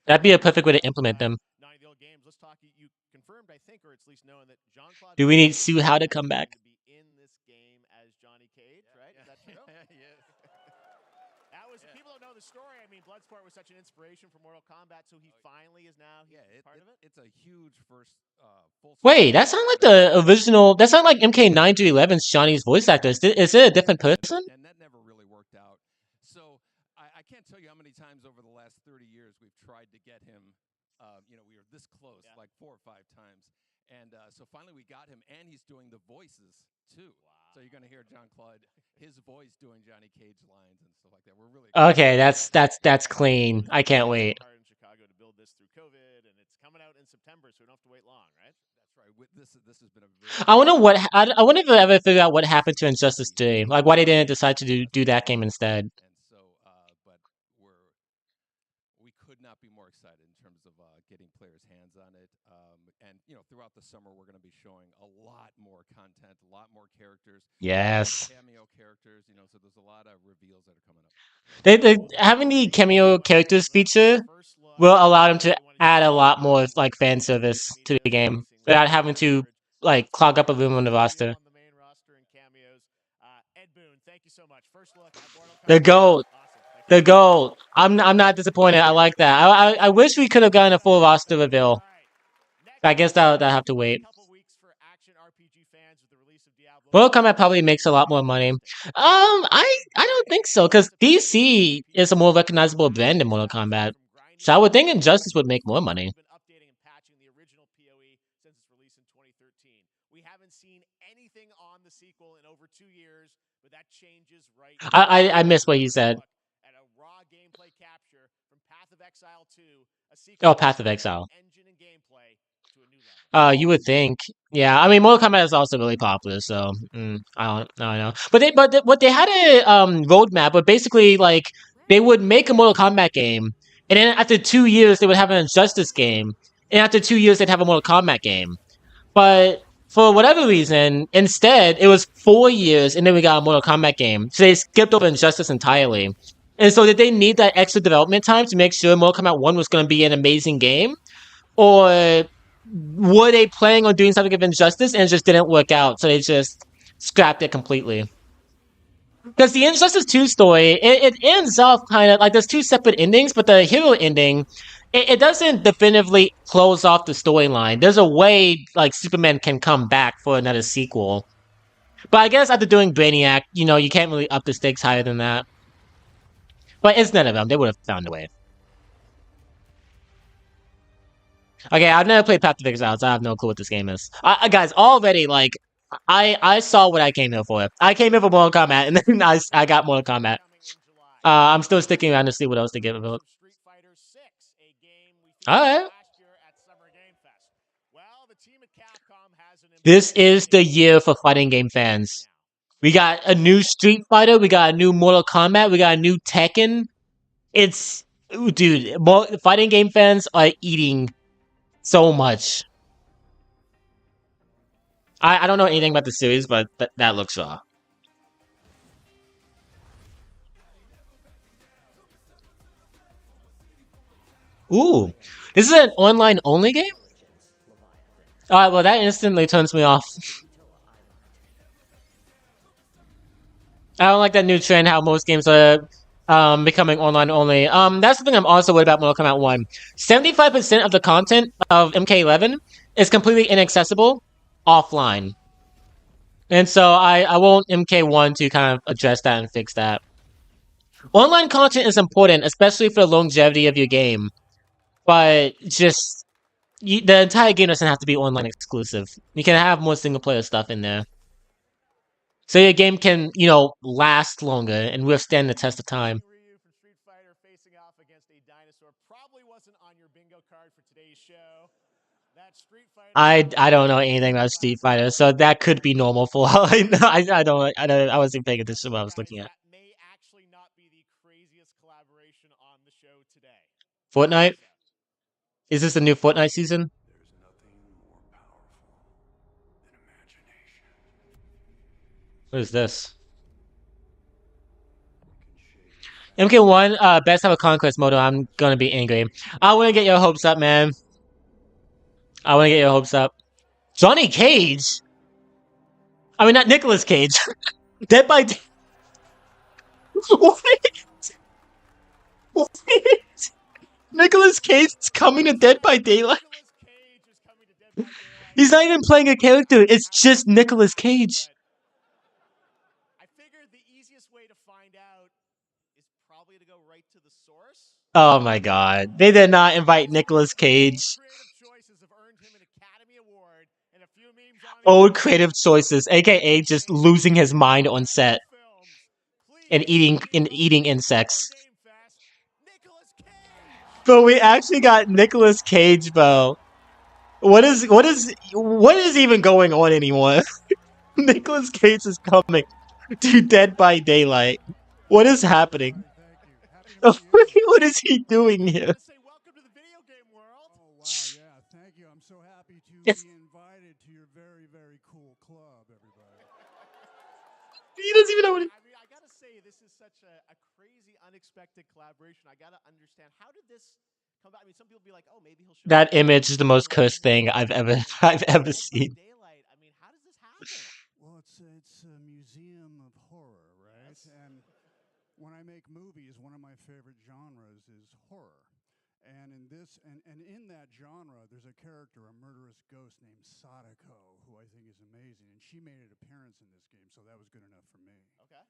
That'd be a perfect way to implement them. Games. Let's talk. You confirmed, I think, or at least knowing that Jean-Claude. Do we need Sue How to come back? To be Johnny Cage, right? Is that true? Yes. That was people don't know the story. I mean, Bloodsport was such an inspiration for Mortal Kombat, so he finally is now part of it. It's a huge first full. Wait, that sounds like the original. That sounds like MK9 to 11's Johnny's voice actor. Is it a different person? And that never really worked out. So I can't tell you how many times over the last 30 years we've tried to get him. We were this close, like 4 or 5 times. And so finally we got him, and he's doing the voices too. Wow. So you're going to hear John Claude, his voice doing Johnny Cage lines and stuff like that. We're really okay. That's clean. I can't wait. Hard in Chicago to build this through COVID, and it's coming out in September, so we don't have to wait long, right? That's right. This has been a. I wonder what I wonder if they ever figure out what happened to Injustice 3. Like why they didn't decide to do that game instead. And so, but we could not be more excited in terms of getting players' hands on it. And throughout the summer, we're going to be showing a lot more content, a lot more characters. Yes. Cameo characters, so there's a lot of reveals that are coming up. They having the cameo characters feature will allow them to add a lot more like fan service to the game without having to like clog up a room on the roster. On the main roster and cameos. Ed Boon, thank you so much. First look at Mortal Kombat. The GOAT. Awesome. The GOAT. I'm not disappointed. I like that. I wish we could have gotten a full roster reveal. I guess that'll have to wait. Mortal Kombat probably makes a lot more money. I don't think so, because DC is a more recognizable brand than Mortal Kombat. So I would think Injustice would make more money. Been updating and patching the original PoE since its release in 2013. We haven't seen anything on the sequel in over 2 years, but that changes right now. I missed what you said. At a raw gameplay capture from Path of Exile 2, a sequel Oh, Path of Exile. engine and gameplay to a new level. You would think. Yeah, I mean, Mortal Kombat is also really popular, so I don't know. But they had a roadmap, but basically like they would make a Mortal Kombat game, and then after 2 years they would have an Injustice game, and after 2 years they'd have a Mortal Kombat game. But for whatever reason, instead it was 4 years, and then we got a Mortal Kombat game. So they skipped over Injustice entirely. And so did they need that extra development time to make sure Mortal Kombat 1 was going to be an amazing game, or were they planning on doing something of Injustice and it just didn't work out, so they just scrapped it completely? Because the Injustice 2 story, it ends off kind of like there's 2 separate endings, but the hero ending, it doesn't definitively close off the storyline. There's a way like Superman can come back for another sequel. But I guess after doing Brainiac, you can't really up the stakes higher than that. But it's none of them. They would have found a way. Okay, I've never played Path of Exile, so I have no clue what this game is. Guys, already, like, I saw what I came here for. I came here for Mortal Kombat, and then I got Mortal Kombat. I'm still sticking around to see what else to get about. Alright. This is the year for fighting game fans. We got a new Street Fighter, we got a new Mortal Kombat, we got a new Tekken. Dude, fighting game fans are eating so much. I don't know anything about the series, but that looks raw. Ooh, this is an online-only game? Alright, well that instantly turns me off. I don't like that new trend how most games are becoming online only. That's the thing I'm also worried about Mortal Kombat 1. 75% of the content of MK11 is completely inaccessible offline. And so I want MK1 to kind of address that and fix that. Online content is important, especially for the longevity of your game. But just, the entire game doesn't have to be online exclusive. You can have more single player stuff in there. So your game can, last longer and withstand the test of time. Ryu from Street Fighter facing off against a dinosaur probably wasn't on your bingo card for today's show. That Street Fighter I don't know anything about Street Fighter, so that could be normal for all I know. I wasn't paying attention to what I was looking at. That may actually not be the craziest collaboration on the show today. Fortnite? Is this the new Fortnite season? There's nothing more powerful than imagination. What is this? MK1, best have a conquest mode, or I'm gonna be angry. I wanna get your hopes up, man. I wanna get your hopes up. Johnny Cage? I mean, not Nicolas Cage. Dead by Day. What? What? Nicolas Cage is coming to Dead by Daylight. Nicolas Cage is coming to Dead by Daylight. He's not even playing a character. It's just Nicolas Cage. I figured the easiest way to find out is probably to go right to the source. Oh my god. They did not invite Nicolas Cage. Creative choices have earned him an Academy Award and a few memes on Old creative choices, aka just losing his mind on set and eating insects. But we actually got Nicolas Cage, bro. What is even going on anymore? Nicolas Cage is coming to Dead by Daylight. What is happening? What is he doing here? Welcome to the video game world. Oh wow, yeah, thank you. I'm so happy to Yes. be invited to your very, very cool club, everybody. He doesn't even know what. I mean, I gotta say, this is such a crazy, unexpected collaboration. I gotta understand, how did this come about? I mean, some people be like, oh, maybe he'll show That up image is the most cursed thing I've ever seen. Daylight. I mean, how does this happen? Well, it's a museum of horror, right? Yes. And when I make movies, one of my favorite genres is horror. And in this, and in that genre, there's a character, a murderous ghost named Sadako, who I think is amazing. And she made an appearance in this game, so that was good enough for me. Okay.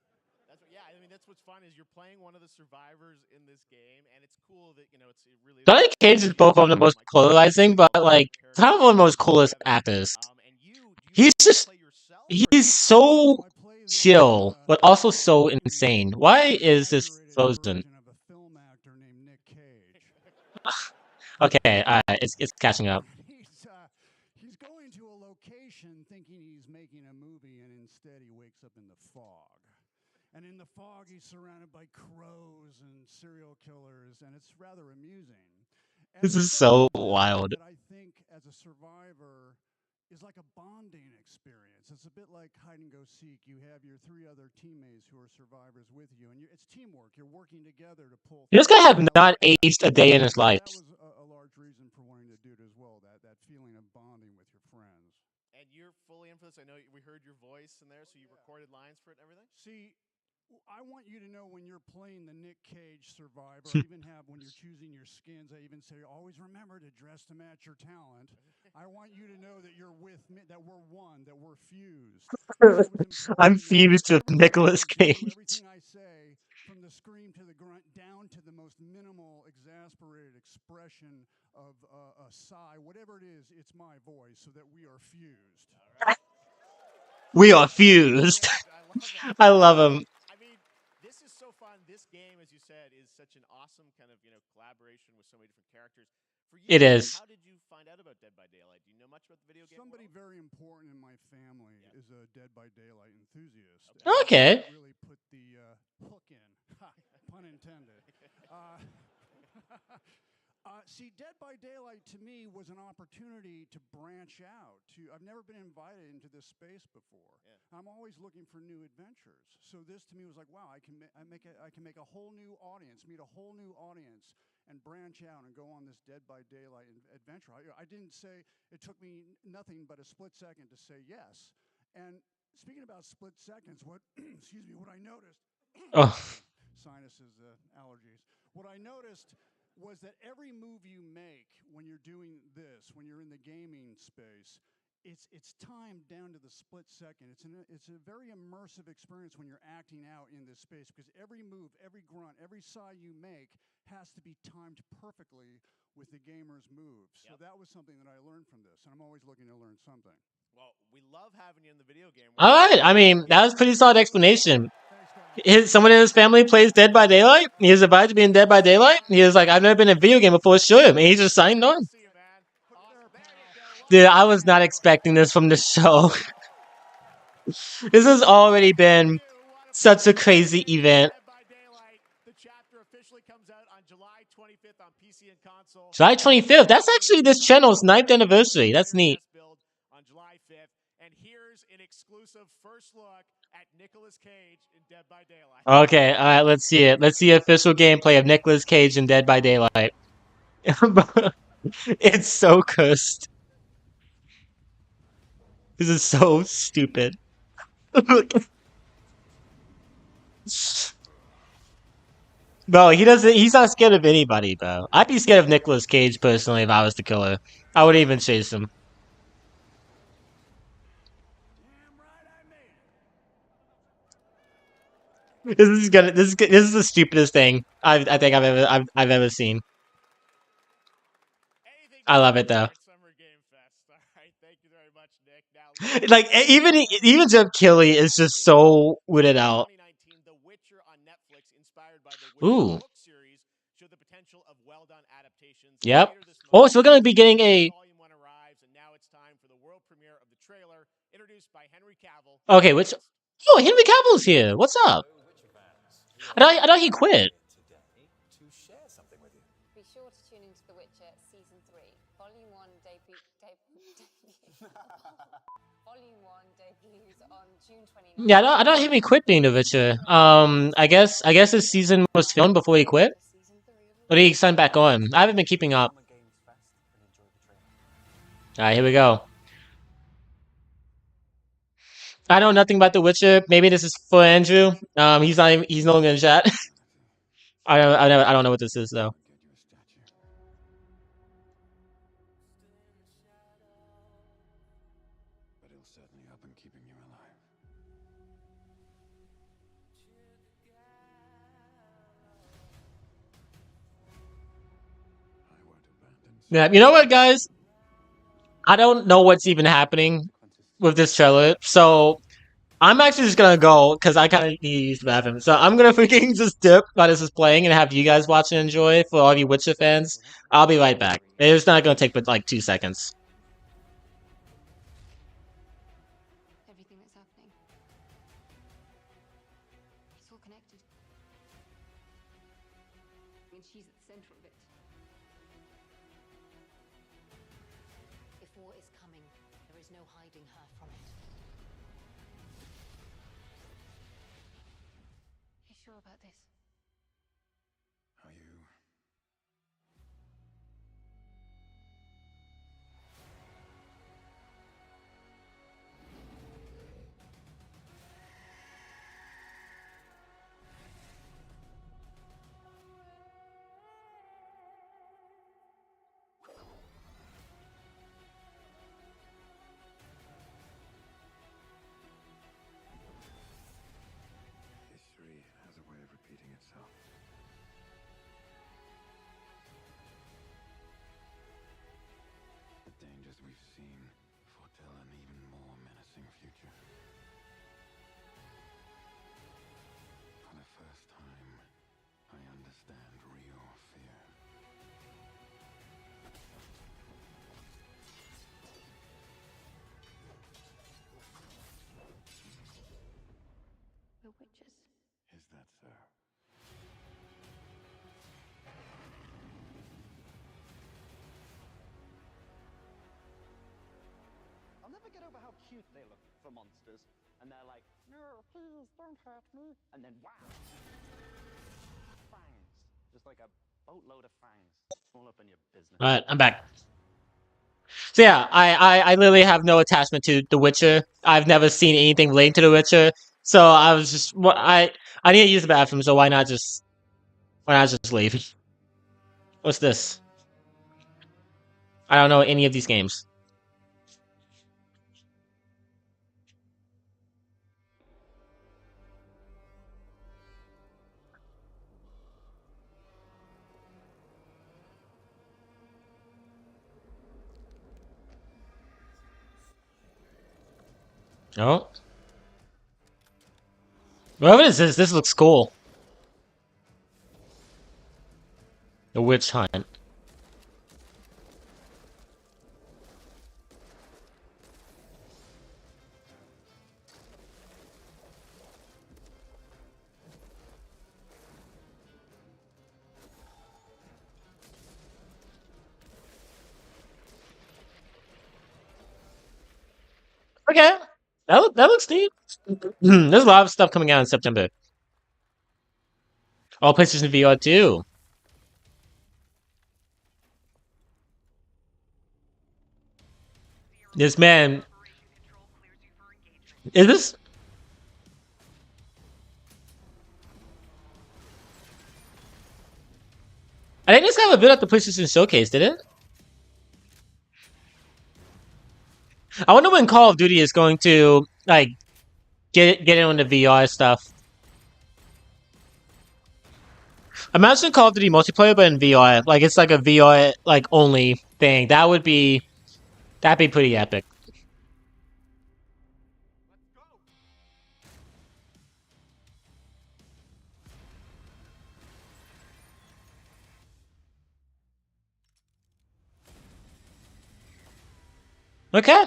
That's what, yeah, I mean, that's what's fun is you're playing one of the survivors in this game, and it's cool that, you know, it's really... Johnny Cage is both one of the most polarizing, but like kind of one of the most coolest actors. And He's just play yourself, he's so chill, but also so insane. Why is this frozen? Of a film actor named Nick Cage. Okay, it's catching up. He's going to a location thinking he's making a movie, and instead he wakes up in the fog. And in the fog, he's surrounded by crows and serial killers, and it's rather amusing. And This the is so thing wild. that I think, as a survivor, is like a bonding experience. It's a bit like hide and go seek. You have your 3 other teammates who are survivors with you, and it's teamwork. You're working together to pull. This guy have not aged a day in his life. That was a large reason for wanting to do it as well. That feeling of bonding with your friends. And you're fully in for this. I know we heard your voice in there, so you recorded lines for it and everything? See, I want you to know when you're playing the Nick Cage survivor, I even have when you're choosing your skins, I even say, always remember to dress to match your talent. I want you to know that you're with me, that we're one, that we're fused. I'm fused with Nicolas Cage. Everything I say, from the scream to the grunt, down to the most minimal, exasperated expression of a sigh, whatever it is, it's my voice, so that we are fused. We are fused. I love him. I mean, this is so fun. This game, as you said, is such an awesome kind of, you know, collaboration with so many different characters. For you, It is. How did you find out about Dead by Daylight? Do you know much about the video game? Somebody world? very important in my family is a Dead by Daylight enthusiast. Okay. And really put the hook in, pun intended. See, Dead by Daylight to me was an opportunity to branch out. I've never been invited into this space before. Yeah. I'm always looking for new adventures. So this to me was like, wow, I can make a whole new audience, meet a whole new audience, and branch out and go on this Dead by Daylight adventure. I didn't say, it took me nothing but a split second to say yes. And speaking about split seconds, excuse me, what I noticed, Oh, sinuses, allergies. What I noticed was that every move you make when you're doing this, when you're in the gaming space, it's timed down to the split second. It's a very immersive experience when you're acting out in this space, because every move, every grunt, every sigh you make has to be timed perfectly with the gamer's moves. So that was something that I learned from this, and I'm always looking to learn something. Well, we love having you in the video game world. all right. I mean, that was a pretty solid explanation. Someone in his family plays Dead by Daylight. He was invited to be in Dead by Daylight. He was like, I've never been in a video game before. Show him. And he just signed on. See you, man. Awesome. There you go. Dude, I was not expecting this from the show. This has already been such a crazy event. Dead by Daylight. The chapter officially comes out on July 25th on PC and console. July 25th. That's actually this channel's 9th anniversary. That's neat. Build on July 5th. And here's an exclusive first look at Nicolas Cage in Dead by Daylight. Okay, all right, let's see it. Let's see official gameplay of Nicolas Cage in Dead by Daylight. It's so cursed. This is so stupid. Bro, he doesn't. He's not scared of anybody, bro. I'd be scared of Nicolas Cage personally if I was the killer. I wouldn't even chase him. This is the stupidest thing I think I've ever seen. Anything I to love it though. support Summer Game Fest. All right, thank you very much, Nick. Now, Like even Jeff Kelly is just so weirded out. 2019, The Witcher on Netflix, inspired by the Witcher Ooh. book series, showed the potential of well-done adaptations. Yep. Later this Oh, month, so we're gonna be getting a. Volume 1 arrives, and now it's time for the world premiere of the trailer, introduced by Henry Cavill. Okay, which. Oh, Henry Cavill's here. What's up? I thought he quit. Be sure to tune into The Witcher Season 3, Volume 1 Volume 1 debuts on June 29th. Yeah, I thought Henry quit being the Witcher. I guess his season was filmed before he quit. Or did he sign back on? I haven't been keeping up. Alright, here we go. I know nothing about The Witcher. Maybe this is for Andrew. He's no longer in chat. I don't know what this is though. But he'll certainly help in keeping you alive. I won't abandon. Yeah, you know what, guys? I don't know what's even happening with this trailer, so I'm actually just gonna go because I kind of need to use the bathroom. So I'm gonna freaking just dip while this is playing and have you guys watch and enjoy. For all you Witcher fans, I'll be right back. It's not gonna take but like 2 seconds. Everything that's happening. It's all connected. And she's at the center of it. If war is coming, there is no hiding her from it. You sure about this? Are you? History has a way of repeating itself. The dangers we've seen foretell an even more menacing future. For the first time, I understand real fear. We're witches. Is that so? I'll never get over how cute they look for monsters. And they're like, no, please don't hurt me. And then wow. Fangs. Just like a boatload of fangs. All up in your business. All right, I'm back. So yeah, I literally have no attachment to The Witcher. I've never seen anything relating to The Witcher. So I was just I need to use the bathroom. So why not just leave? What's this? I don't know any of these games. Oh. Whatever this is, this looks cool. The Witch Hunt. Okay. That looks neat. There's a lot of stuff coming out in September. Oh, PlayStation VR too. This man. Is this? I think this got a bit at the PlayStation Showcase, did it? I wonder when Call of Duty is going to like get in on the VR stuff. Imagine Call of Duty multiplayer, but in VR. Like it's like a VR like only thing. That'd be pretty epic. Okay,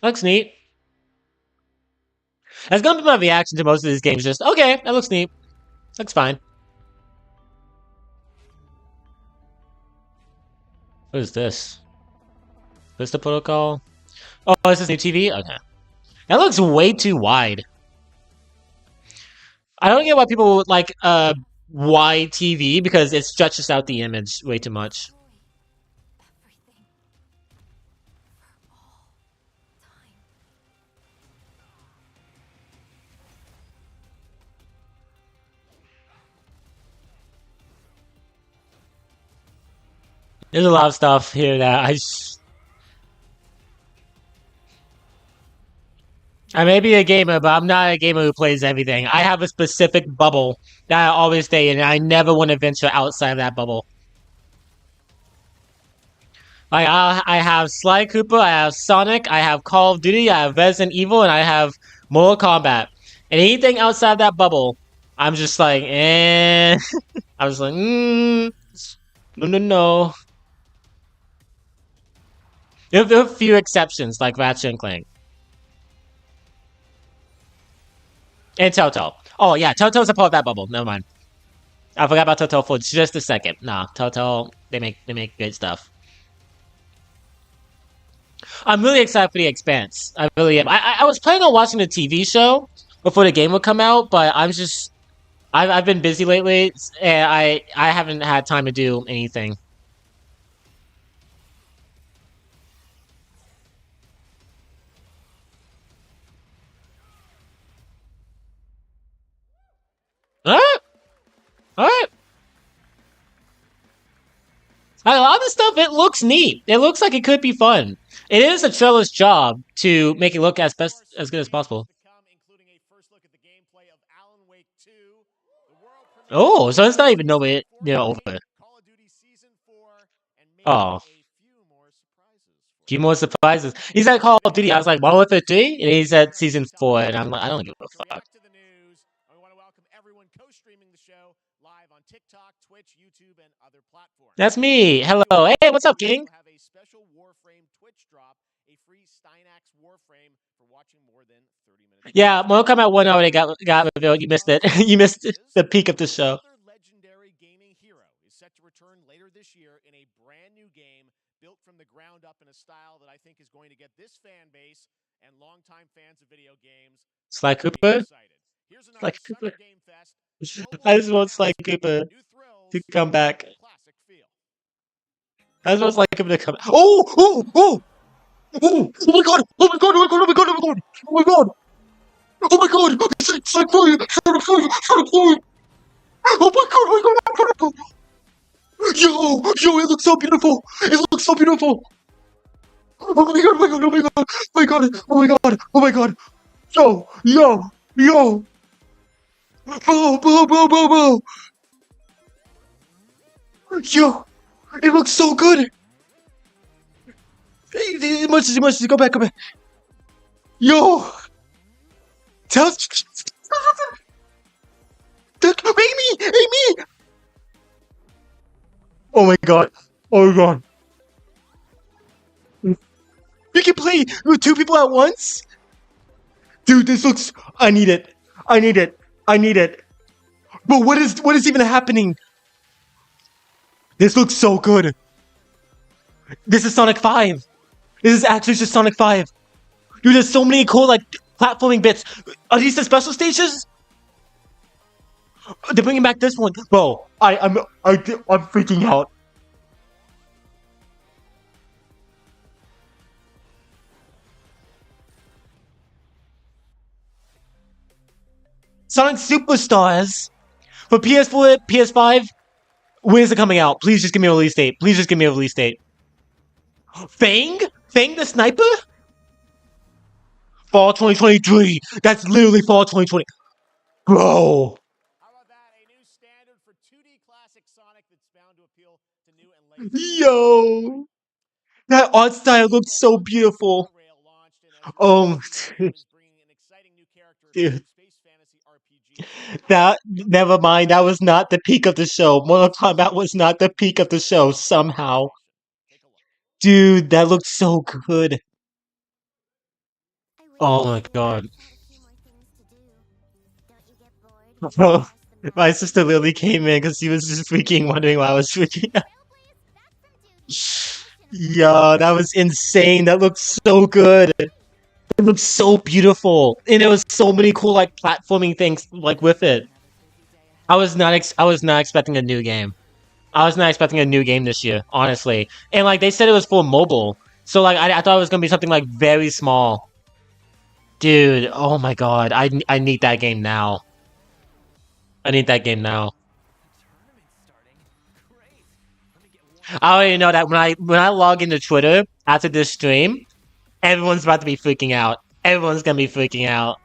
looks neat. That's gonna be my reaction to most of these games. Just okay, that looks neat. Looks fine. What is this? Vista Protocol? Oh, this is new TV? Okay. That looks way too wide. I don't get why people would like wide TV because it stretches out the image way too much. Everything. For all time. There's a lot of stuff here that I may be a gamer, but I'm not a gamer who plays everything. I have a specific bubble that I always stay in, and I never want to venture outside of that bubble. Like, I have Sly Cooper, I have Sonic, I have Call of Duty, I have Resident Evil, and I have Mortal Kombat. And anything outside that bubble, I'm just like, eh. I was like, no. There are a few exceptions, like Ratchet and Clank. And Telltale. Oh yeah, Telltale's a part of that bubble. Never mind. I forgot about Telltale for just a second. Nah, Telltale, they make good stuff. I'm really excited for The Expanse. I really am. I was planning on watching the TV show before the game would come out, but I've been busy lately, and I haven't had time to do anything. Alright. Alright. A lot of the stuff, it looks neat. It looks like it could be fun. It is a trailer's job to make it look as good as possible. Oh, so it's not even nowhere over. Oh. Few more surprises. He said Call of Duty. I was like, Modern Warfare 3? And he said Season 4. And I'm like, I don't give a fuck. That's me. Hello. Hey, what's up, King? Yeah, Mortal Kombat 1 already got revealed. You missed it. You missed the peak of the show. Legendary gaming hero is set to return later this year in a brand new game built from the ground up in a style that I think is going to get this fan base and longtime fans of video games Sly Cooper? Sly Cooper. I just want Sly Cooper to come back. I just want Sly Cooper to come back. Oh! Oh! Oh! Oh! Oh my god! Oh my god! Oh my god! Oh my god! Oh my god! Oh my god! Oh my god! It's like fire! Sonic fire! Sonic fire! Oh my god! Oh my god! Yo! It looks so beautiful! It looks so beautiful! Oh my god! Oh my god! Oh my god! Oh my god! Oh my god! Oh my god! Yo! Boo! Yo! It looks so good! Go back! Yo! Tell me! Oh my god! You can play with 2 people at once? Dude, this looks... I need it. But what is even happening? This looks so good. This is Sonic 5. This is actually just Sonic 5. Dude, there's so many cool, like, platforming bits. Are these the special stages? They're bringing back this one. Bro, I'm freaking out. Sonic Superstars for PS4, PS5. When is it coming out? Please just give me a release date. Please just give me a release date. Fang? Fang the sniper? Fall 2023. That's literally fall 2020. Bro. How about that? A new standard for 2D classic Sonic that's bound to appeal to new and late. Yo. That art style looks so beautiful. Oh, dude. That, never mind. That was not the peak of the show. Mortal Kombat was not the peak of the show somehow. Dude, that looked so good. Oh my god. Bro, my sister Lily came in because she was just freaking wondering why I was freaking out. Yo, that was insane. That looked so good. It looked so beautiful. And there was so many cool like platforming things like with it. I was not expecting a new game. I was not expecting a new game this year, honestly. And like they said it was for mobile. So like I thought it was gonna be something like very small. Dude, oh my god. I need that game now. I need that game now. I already know that when I log into Twitter after this stream, everyone's about to be freaking out. Everyone's gonna be freaking out.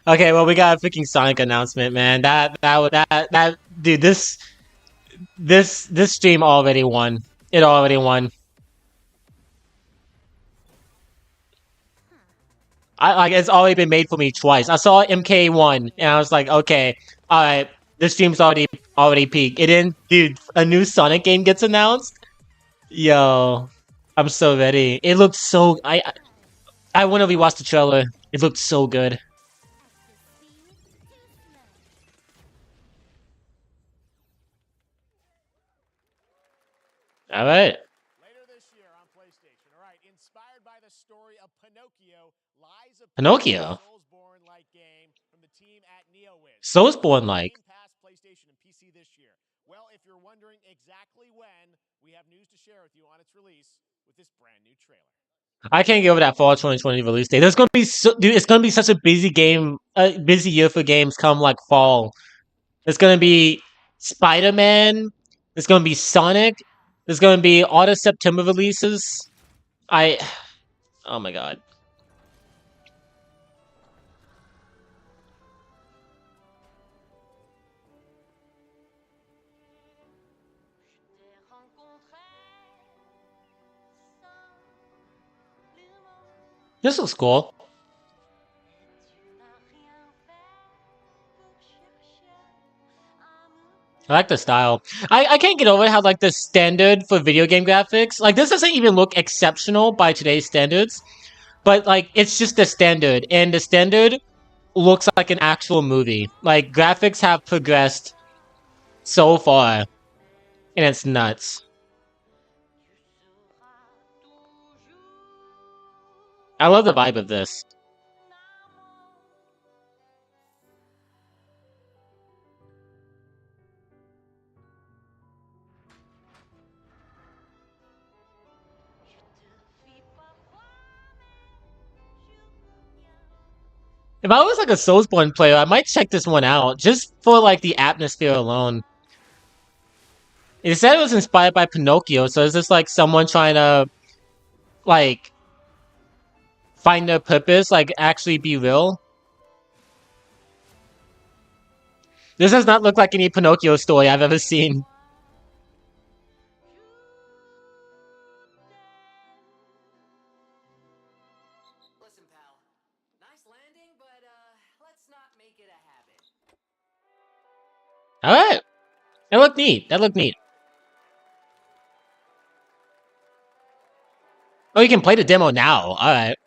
Okay, well we got a freaking Sonic announcement, man. That dude, this stream already won. It already won. It's already been made for me twice. I saw MK1 and I was like, okay, alright, this stream's already peaked. It didn't, dude, a new Sonic game gets announced? Yo, I'm so ready. It looks so I want to rewatch the trailer. It looked so good. All right. Later this year on PlayStation. All right, inspired by the story of Pinocchio, lies of Pinocchio. Soulsborne-like game from the team at NeoWiz. Soulsborne-like. Game Pass, PlayStation, and PC this year. Well, if you're wondering exactly when, we have news to share with you on its release with this brand new trailer. I can't get over that fall 2020 release date. There's gonna be dude, it's gonna be such a busy busy year for games come like fall. It's gonna be Spider-Man. It's gonna be Sonic. There's gonna be auto September releases. Oh my god. This looks cool. I like the style. I can't get over how like the standard for video game graphics. Like this doesn't even look exceptional by today's standards, but like it's just the standard, and the standard looks like an actual movie. Like graphics have progressed so far, and it's nuts. I love the vibe of this. If I was like a Soulsborne player, I might check this one out just for like the atmosphere alone. It said it was inspired by Pinocchio, so is this like someone trying to like find their purpose, like actually be real? This does not look like any Pinocchio story I've ever seen. Listen, pal. Nice landing, but let's not make it a habit. Alright. That looked neat. That looked neat. Oh, you can play the demo now. Alright.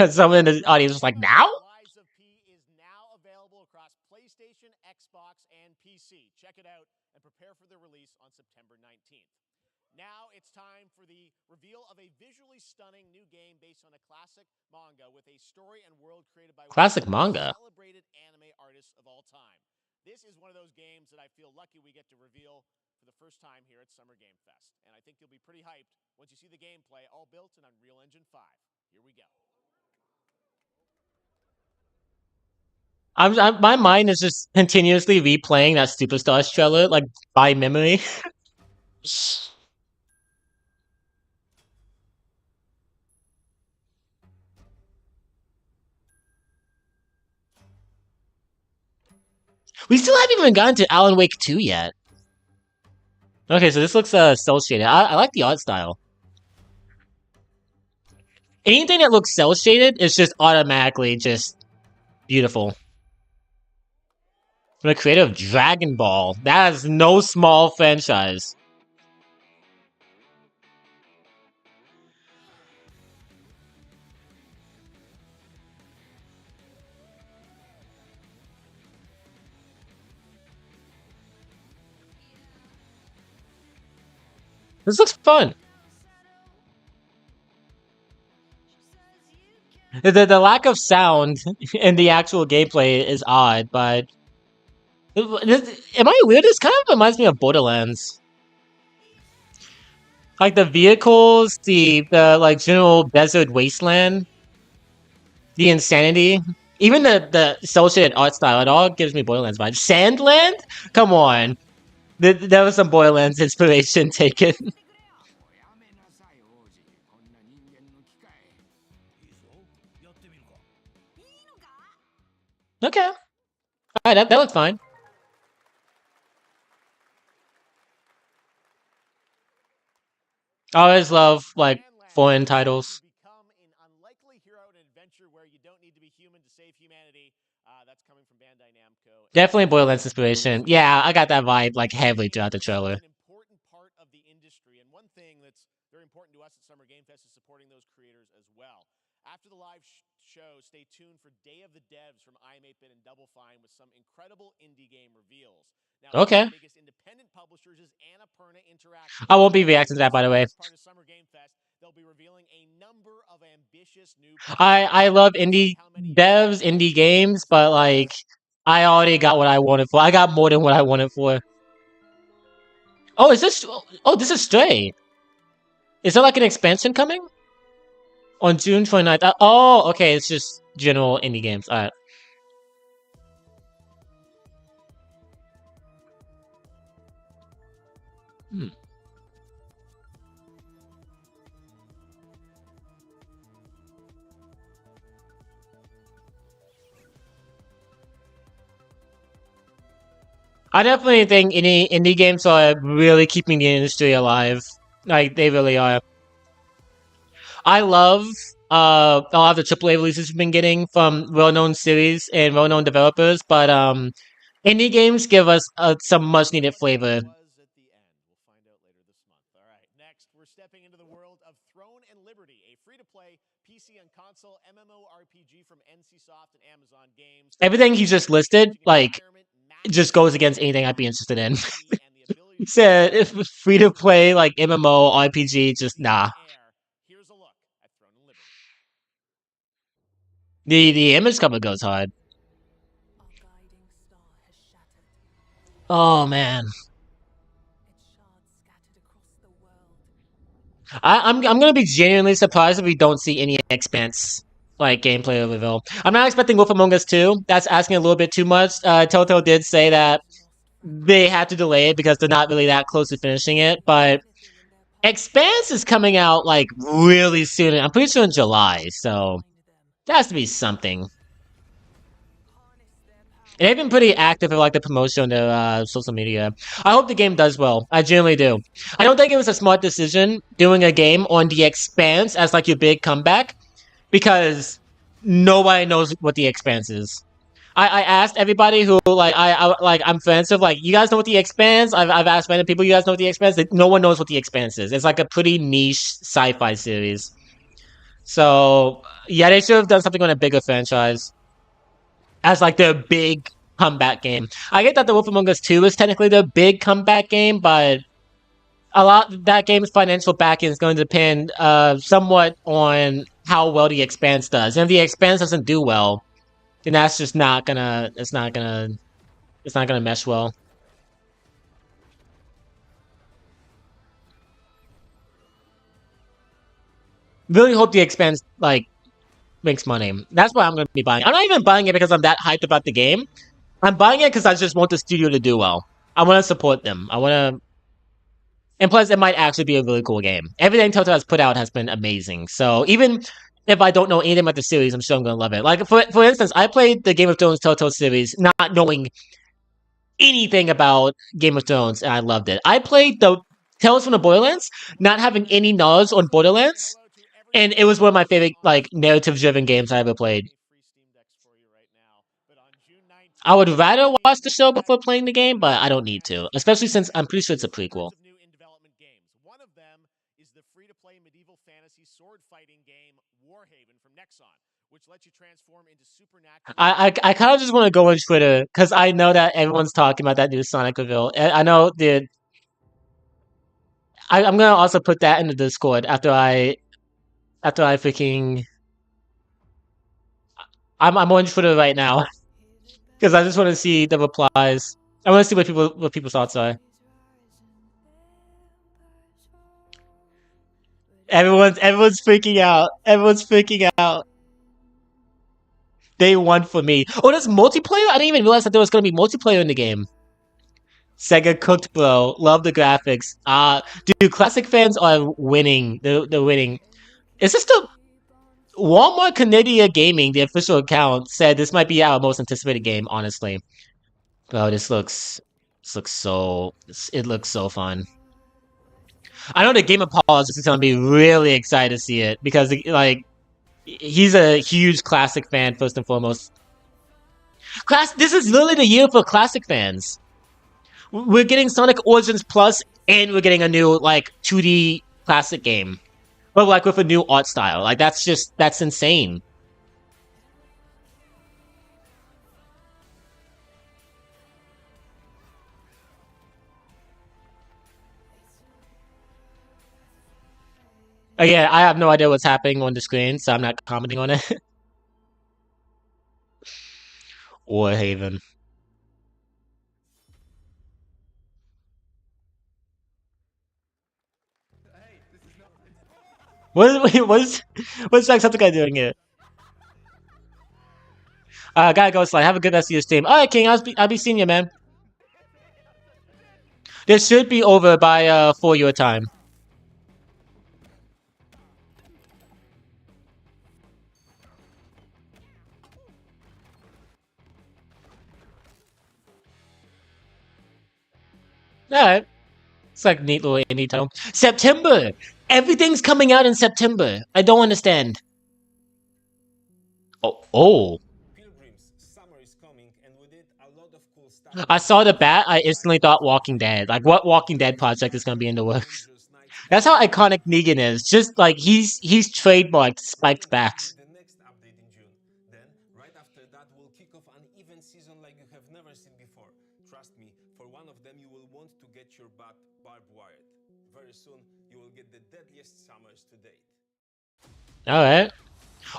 Someone in the audience was like, now? Lies of P is now available across PlayStation, Xbox, and PC. Check it out and prepare for the release on September 19th. Now it's time for the reveal of a visually stunning new game based on a classic manga with a story and world created by Classic one of the manga. most celebrated anime artists of all time. This is one of those games that I feel lucky we get to reveal for the first time here at Summer Game Fest. And I think you'll be pretty hyped once you see the gameplay, all built in Unreal Engine 5. Here we go. My mind is just continuously replaying that Superstars trailer, like, by memory. We still haven't even gotten to Alan Wake 2 yet. Okay, so this looks cel shaded. I like the art style. Anything that looks cel shaded is just automatically just beautiful. From the creator of Dragon Ball, that is no small franchise. This looks fun. The lack of sound in the actual gameplay is odd, but am I weird? This kind of reminds me of Borderlands. Like the vehicles, the like general desert wasteland, the insanity, even the cel shaded art style. It all gives me Borderlands vibes. Sandland? Come on, there was some Borderlands inspiration taken. Okay, all right, that looks fine. I always love like foreign titles. Become an unlikely hero in an adventure where you don't need to be human to save humanity. That's coming from Bandai Namco. Definitely Borderlands inspiration. Yeah, I got that vibe like heavily throughout the trailer. An important part of the industry, and one thing that's very important to us at Summer Game Fest is supporting those creators as well. After the live show, stay tuned for Day of the Devs from iam8bit and Double Fine with some incredible indie game reveals. Now, Okay. the biggest independent publishers is Annapurna Interactive. I won't be reacting to that, by the way. Part of Summer Game Fest, they'll be revealing a number of ambitious new. I love indie devs, indie games, but like I already got what I wanted for. I got more than what I wanted for. Oh, is this? Oh, this is Stray. Is there like an expansion coming on June 29th? Oh, okay. It's just general indie games. All right. Hmm. I definitely think indie games are really keeping the industry alive. Like they really are. I love a lot of the AAA releases we've been getting from well-known series and well-known developers, but indie games give us some much-needed flavor. At the end. We'll find out later this month. All right, next we're stepping into the world of Throne and Liberty, a free-to-play PC and console MMORPG from NCSoft and Amazon Games. Everything he just listed, like, just goes against anything I'd be interested in. He said, if free-to-play, like, MMO, RPG, just nah. Here's a look at Throne and Liberty. The image cover goes hard. Oh, man. I'm gonna be genuinely surprised if we don't see any Expanse like gameplay reveal. I'm not expecting Wolf Among Us 2. That's asking a little bit too much. Telltale did say that they had to delay it because they're not really that close to finishing it, but Expanse is coming out like really soon. I'm pretty sure in July, so that has to be something. And they've been pretty active in like the promotion on their social media. I hope the game does well. I genuinely do. I don't think it was a smart decision doing a game on The Expanse as like your big comeback, because nobody knows what The Expanse is. I asked everybody who I'm friends with, like, you guys know what The Expanse? I've asked random people, you guys know what The Expanse? No one knows what The Expanse is. It's like a pretty niche sci-fi series. So yeah, they should have done something on a bigger franchise as like their big comeback game. I get that The Wolf Among Us 2 is technically their big comeback game, but a lot that game's financial backing is going to depend somewhat on how well The Expanse does. And if The Expanse doesn't do well, then that's just not gonna mesh well. Really hope The Expanse like makes money. That's why I'm going to be buying it. I'm not even buying it because I'm that hyped about the game. I'm buying it because I just want the studio to do well. I want to support them. I want to... And plus, it might actually be a really cool game. Everything Telltale has put out has been amazing. So even if I don't know anything about the series, I'm sure I'm going to love it. Like, for instance, I played the Game of Thrones Telltale series not knowing anything about Game of Thrones, and I loved it. I played the Tales from the Borderlands, not having any knowledge on Borderlands, and it was one of my favorite, like, narrative-driven games I ever played. I would rather watch the show before playing the game, but I don't need to, especially since I'm pretty sure it's a prequel. One of them is the free-to-play medieval fantasy sword fighting game Warhaven from Nexon, which lets you transform into supernatural. I kind of just want to go on Twitter because I know that everyone's talking about that new Sonic reveal. I know the. I'm gonna also put that in the Discord after I freaking. I'm on Twitter right now because I just want to see the replies. I want to see what people's thoughts are. Everyone's freaking out. Everyone's freaking out. Day one for me. Oh, there's multiplayer? I didn't even realize that there was going to be multiplayer in the game. Sega cooked, bro. Love the graphics. Dude, classic fans are winning. They're winning. Is this the... Walmart Canada Gaming, the official account, said this might be our most anticipated game, honestly. Bro, this looks so... It looks so fun. I know the Game Apologist is going to be really excited to see it because, like, he's a huge classic fan, first and foremost. This is literally the year for classic fans. We're getting Sonic Origins Plus, and we're getting a new, like, 2D classic game. But, like, with a new art style. Like, that's insane. Again, I have no idea what's happening on the screen, so I'm not commenting on it. Warhaven. What's Jacksepticeye doing here? Gotta go, Sly. Have a good rest of your stream. Alright, King, I'll be seeing you, man. This should be over by 4 your time. Alright. It's like a neat little indie title. September! Everything's coming out in September. I don't understand. Oh. I saw the bat, I instantly thought Walking Dead. Like, what Walking Dead project is gonna be in the works? That's how iconic Negan is. Just, like, he's trademarked spiked backs. The next update in June. Then, right after that, we'll kick off an event season like you have never seen before. Trust me, for one of them you will want to get your butt barbed wired. Very soon, you will get the deadliest summers to date. Alright.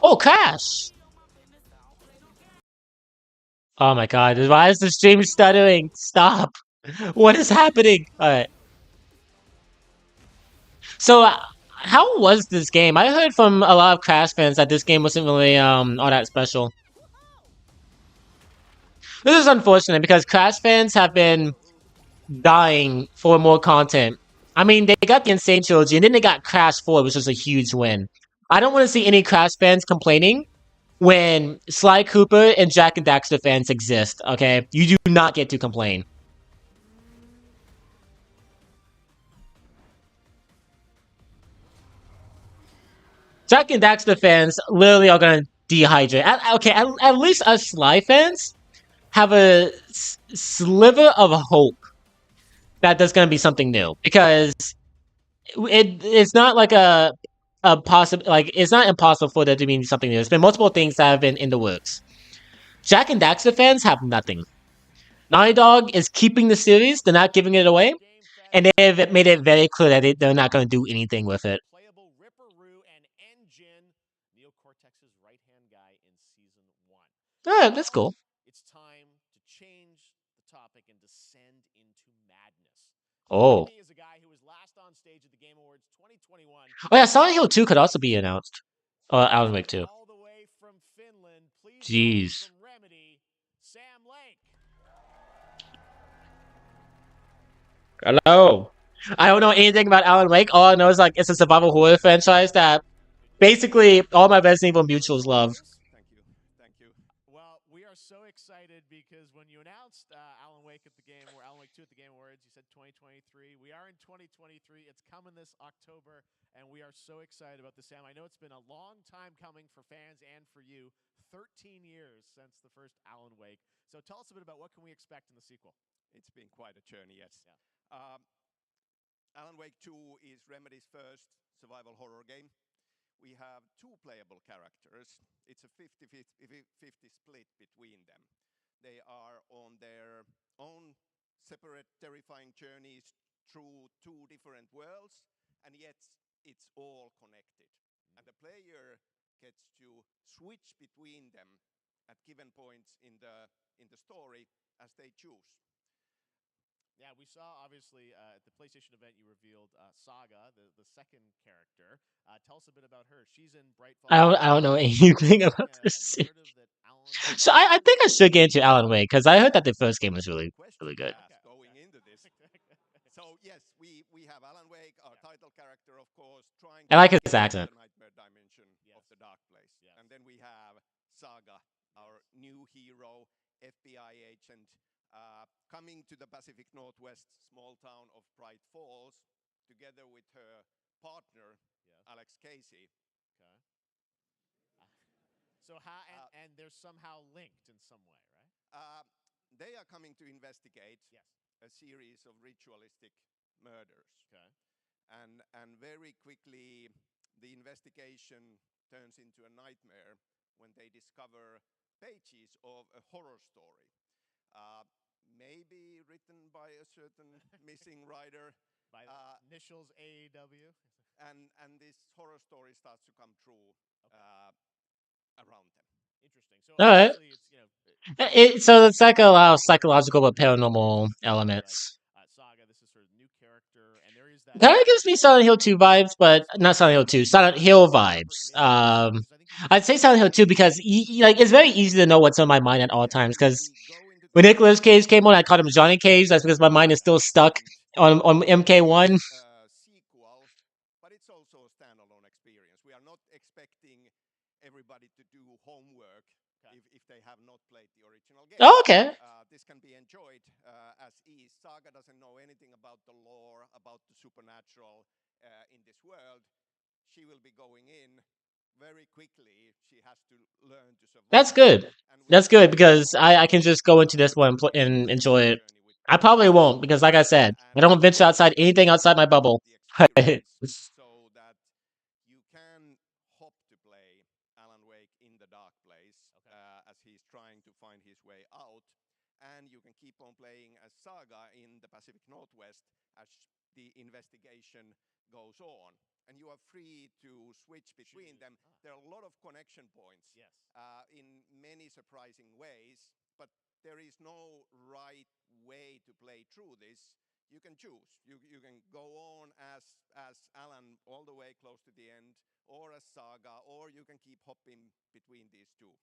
Oh, Cash! Oh my god, why is the stream stuttering? Stop! What is happening? Alright. So, how was this game? I heard from a lot of Crash fans that this game wasn't really, all that special. This is unfortunate because Crash fans have been dying for more content. I mean, they got the Insane Trilogy, and then they got Crash 4, which was a huge win. I don't want to see any Crash fans complaining when Sly Cooper and Jak and Daxter fans exist, okay? You do not get to complain. Jak and Daxter fans literally are gonna dehydrate. At least us Sly fans have a sliver of hope that there's gonna be something new, because it's not like it's not impossible for there to be something new. There's been multiple things that have been in the works. Jak and Daxter fans have nothing. Naughty Dog is keeping the series; they're not giving it away, and they've made it very clear that they're not going to do anything with it. Playable Ripperoo and Engine, Neo Cortex's right-hand guy in season 1. Alright, that's cool. It's time to change the topic and descend into madness. Oh. Is a guy who was last on stage at the Game Awards 2021. Oh yeah, Silent Hill 2 could also be announced. Alan Wake 2. All the way Jeez. From Remedy, Sam Lake. Hello. I don't know anything about Alan Wake. All I know is like it's a survival horror franchise that basically all my Resident Evil mutuals love. Thank you. Thank you. Well, we are so excited because when you announced Alan Wake at the game, or Alan Wake 2 at the Game Awards, you said 2023. We are in 2023. It's coming this October, and we are so excited about this, Sam. I know it's been a long time coming for fans and for you. 13 years since the first Alan Wake. So tell us a bit about what can we expect in the sequel. It's been quite a journey, yes. Yeah. Alan Wake 2 is Remedy's first survival horror game. We have two playable characters. It's a 50-50 split between them. They are on their own separate terrifying journeys through two different worlds, and yet it's all connected. And the player gets to switch between them at given points in the story as they choose. Yeah, we saw obviously at the PlayStation event you revealed Saga, the second character. Tell us a bit about her. She's in Brightfall. I don't know anything about this. So I think I should get into Alan Wake because I heard that the first game was really good. Going into this. So yes, we have Alan Wake, our title character, of course, trying I like to his get accent. the nightmare dimension of the dark place. And then we have Saga, our new hero, FBI agent, coming to the Pacific Northwest small town of Bright Falls, together with her partner, Alex Casey. Okay. So how and they're somehow linked in some way, right? They are coming to investigate Yes. a series of ritualistic murders. Okay. And very quickly, the investigation turns into a nightmare when they discover pages of a horror story. Maybe written by a certain missing writer. By initials AEW. And this horror story starts to come true around them. Interesting. So All right. it's So it's like a lot of psychological but paranormal elements. Saga, this is sort of new character, and there is that. Kind of gives me Silent Hill 2 vibes, but not Silent Hill 2. Silent Hill vibes. I'd say Silent Hill 2 because like it's very easy to know what's on my mind at all times. Because when Nicolas Cage came on, I called him Johnny Cage. That's because my mind is still stuck on MK1. Sequel, but it's also a standalone experience. We are not expecting everybody to do homework if they have not played the original game. Oh, okay. This can be enjoyed as is. Saga doesn't know anything about the lore, about the supernatural in this world. She will be going in very quickly. She has to learn to survive. That's good. That's good because I can just go into this one and enjoy it. I probably won't because, like I said, I don't venture outside anything outside my bubble. So that you can hop to play Alan Wake in the dark place as he's trying to find his way out, and you can keep on playing as Saga in the Pacific Northwest as the investigation goes on. And you are free to switch between them. There are a lot of connection points in many surprising ways, but there is no right way to play through this. You can choose. You can go on as Alan all the way close to the end, or as Saga, or you can keep hopping between these two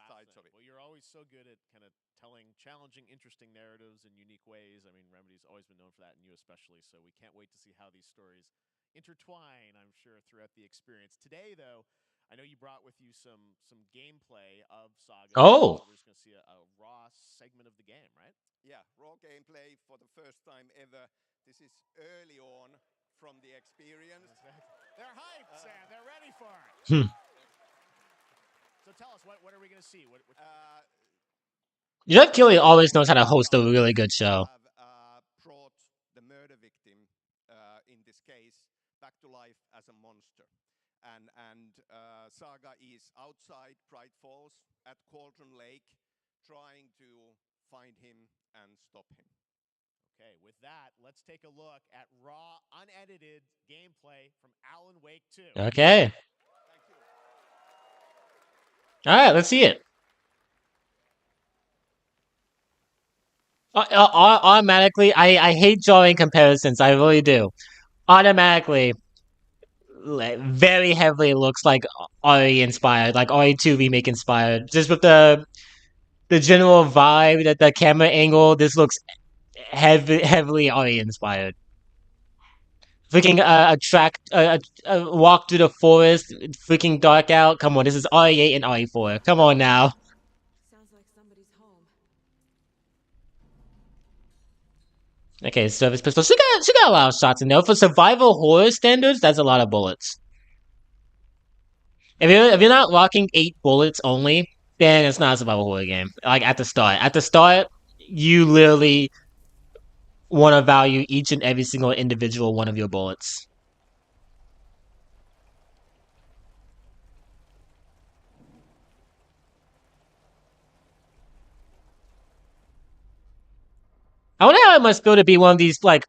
sides of it. Well, you're always so good at kind of telling challenging, interesting narratives in unique ways. I mean, Remedy's always been known for that, and you especially. So we can't wait to see how these stories intertwine, I'm sure, throughout the experience. Today, though, I know you brought with you some gameplay of Saga. Oh. So we're just going to see a raw segment of the game, right? Yeah, raw gameplay for the first time ever. This is early on from the experience. They're hyped, Sam. They're ready for it. So tell us, what are we going to see? Jeff Keighley always knows how to host a really good show. Have brought the murder victim, in this case, back to life as a monster. And Saga is outside Bright Falls at Cauldron Lake, trying to find him and stop him. Okay, with that, let's take a look at raw, unedited gameplay from Alan Wake 2. Okay. All right, let's see it. Automatically, I hate drawing comparisons. I really do. Automatically, like, very heavily looks like RE inspired, like RE2 remake inspired. Just with the general vibe, that the camera angle, this looks heavily RE inspired. Freaking a walk through the forest, freaking dark out. Come on, this is RE8 and RE4. Come on now. Sounds like somebody's home. Okay, service pistol. She got a lot of shots in there. For survival horror standards, that's a lot of bullets. If you're not rocking 8 bullets only, then it's not a survival horror game. Like at the start. At the start, you literally want to value each and every single individual one of your bullets. I wonder how it must feel to be one of these like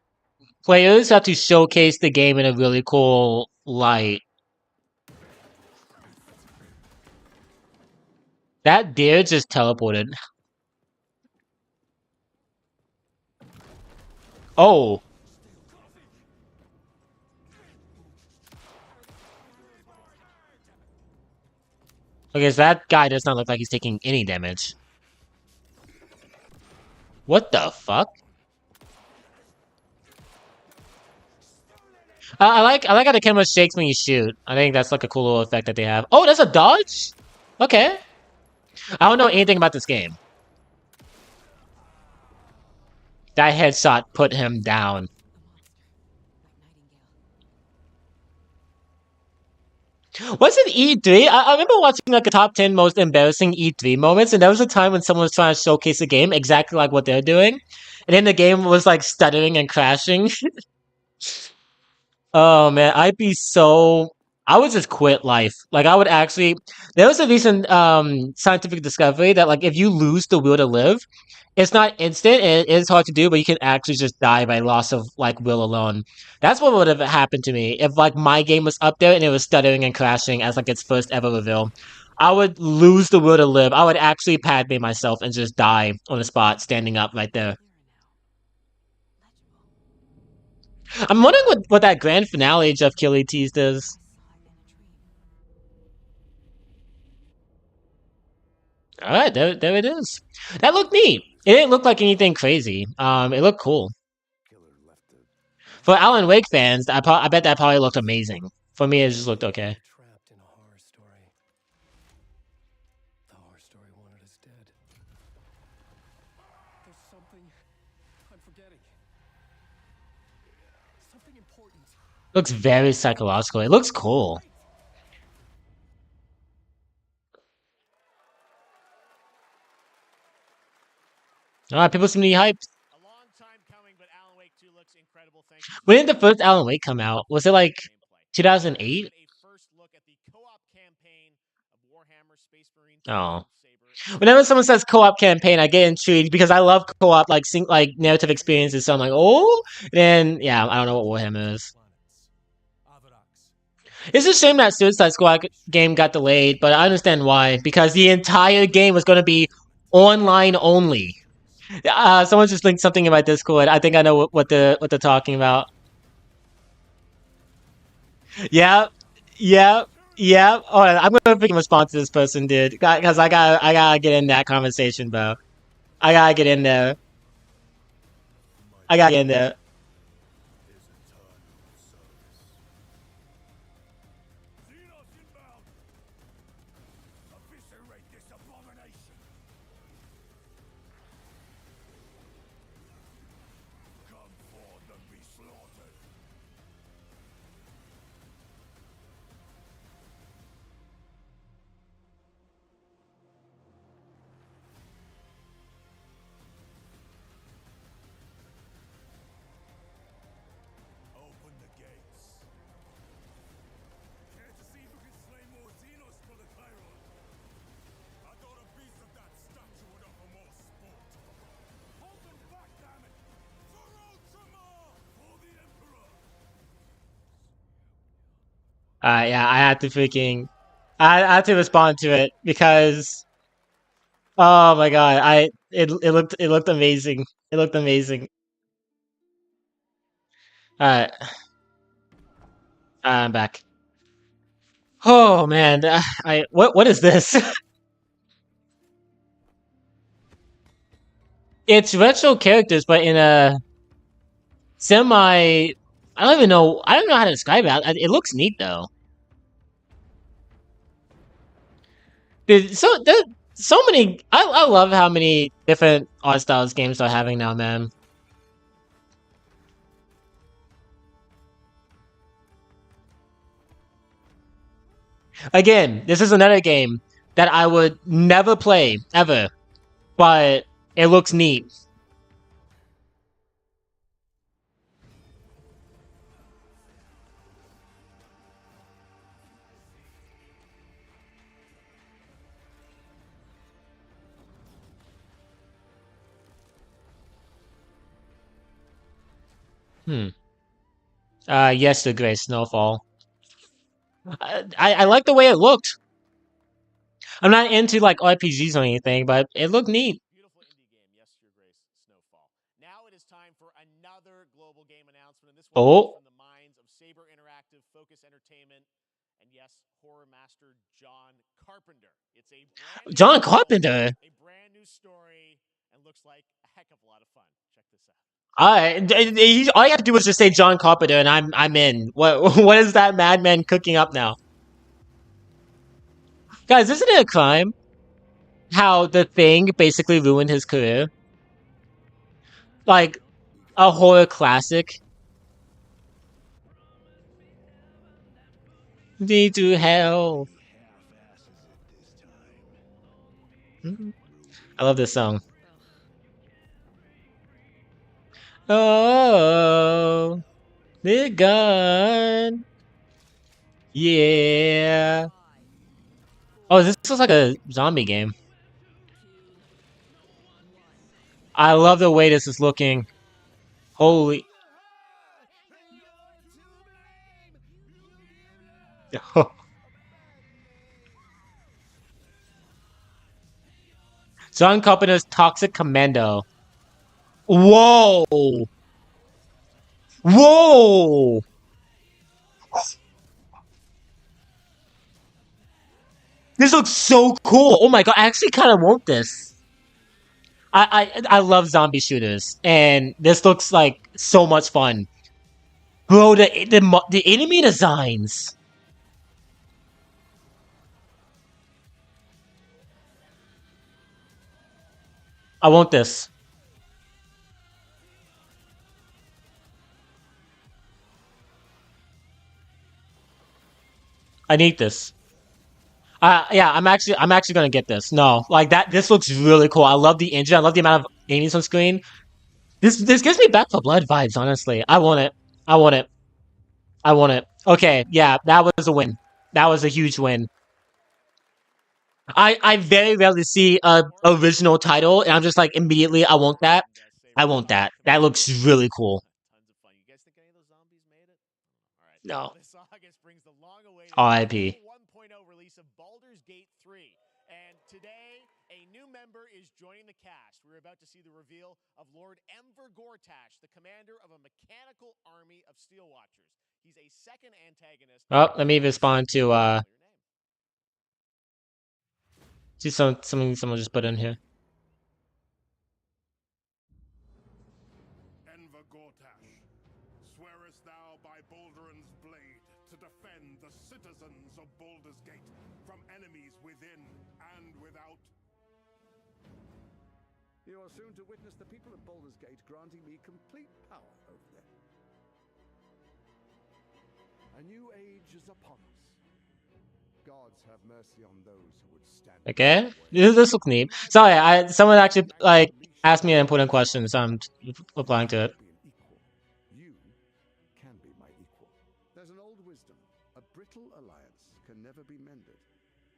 players who have to showcase the game in a really cool light. That deer just teleported. Oh. Okay, so that guy does not look like he's taking any damage. What the fuck? I like how the camera shakes when you shoot. I think that's like a cool little effect that they have. Oh, that's a dodge? Okay. I don't know anything about this game. That headshot put him down. Was it E3? I remember watching like a top 10 most embarrassing E3 moments, and there was a time when someone was trying to showcase a game exactly like what they're doing, and then the game was like stuttering and crashing. Oh man, I would just quit life. Like I would actually. There was a recent scientific discovery that like if you lose the will to live, it's not instant. It is hard to do, but you can actually just die by loss of like will alone. That's what would have happened to me if like my game was up there and it was stuttering and crashing as like its first ever reveal. I would lose the will to live. I would actually padme myself and just die on the spot, standing up right there. I'm wondering what that grand finale Jeff Keighley teased is. All right, there it is. That looked neat. It didn't look like anything crazy. It looked cool. For Alan Wake fans, I bet that probably looked amazing. For me, it just looked okay. Trapped in a horror story. The horror story wanted us dead. There's something I'm forgetting. Something important. Looks very psychological. It looks cool. People seem to be hyped. A long time coming, but Alan Wake 2 looks incredible. Thank you. When did the first Alan Wake come out? Was it like 2008? A first look at the co-op campaign of Warhammer Space Marine. Oh. Whenever someone says co-op campaign, I get intrigued because I love co-op like narrative experiences. So I'm like, oh, then yeah, I don't know what Warhammer is. It's a shame that Suicide Squad game got delayed, but I understand why. Because the entire game was going to be online only. Someone just linked something in my Discord. I think I know what they're talking about. Yeah. Oh, I'm gonna freaking respond to this person, dude, because I gotta get in that conversation, bro. I gotta get in there. Yeah, I had to respond to it because, oh my god, it looked amazing. It looked amazing. All right, I'm back. Oh man, what is this? It's retro characters, but in a semi. I don't even know. I don't know how to describe it. It looks neat though. There's so many. I love how many different art styles games are having now, man. Again, this is another game that I would never play ever, but it looks neat. Yes, the Gray Snowfall. I like the way it looked. I'm not into like RPGs or anything, but it looked neat. Beautiful indie game, yes, Your Grace, Snowfall. Now it is time for another global game announcement, and this one comes from the minds of Saber Interactive, Focus Entertainment, and yes, horror master John Carpenter. It's a brand John Carpenter. A brand new story, and looks like a heck of a lot of fun. Check this out. All you have to do is just say John Carpenter, and I'm in. What is that madman cooking up now? Guys, isn't it a crime how The Thing basically ruined his career? Like a horror classic. Need to hell. I love this song. Oh, the gun. Yeah. Oh, this looks like a zombie game. I love the way this is looking. Holy. John Carpenter's Toxic Commando. Whoa! Whoa! This looks so cool. Oh my god, I actually kind of want this. I love zombie shooters, and this looks like so much fun. Bro, the enemy designs. I want this. I need this. Yeah, I'm actually gonna get this. No, like that. This looks really cool. I love the engine. I love the amount of enemies on screen. This gives me Back 4 Blood vibes. Honestly, I want it. I want it. I want it. Okay, yeah, that was a win. That was a huge win. I very rarely see a original title, and I'm just like immediately I want that. I want that. That looks really cool. Tons of fun. You guys think any of those zombies made it? All right. No. This August brings the long-awaited R.I.P. 1.0 release of Baldur's Gate 3. And today, a new member is joining the cast. We're about to see the reveal of Lord Emver Gortash, the commander of a mechanical army of Steel Watchers. He's a second antagonist. Oh, let me respond to see something someone just put in here. Enver Gortash, swearest thou by Balduran's blade to defend the citizens of Baldur's Gate from enemies within and without? You are soon to witness the people of Baldur's Gate granting me complete power over them. A new age is upon us. Gods have mercy on those who would stand. Okay, this looks neat. Sorry, someone actually like asked me an important question, so I'm replying to it. You can be my equal. There's an old wisdom: a brittle alliance can never be mended;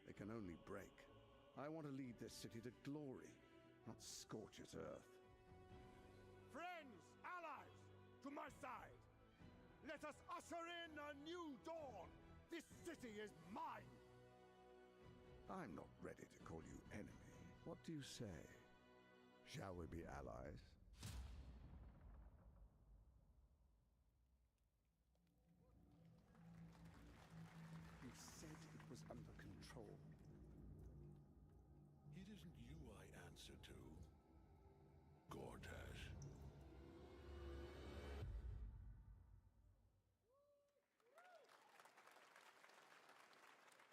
it can only break. I want to lead this city to glory, not scorch its earth. Friends, allies, to my side. Let us usher in a new dawn. This city is mine. I'm not ready to call you enemy. What do you say? Shall we be allies? He said it was under control. It isn't you I answer to, Gortash.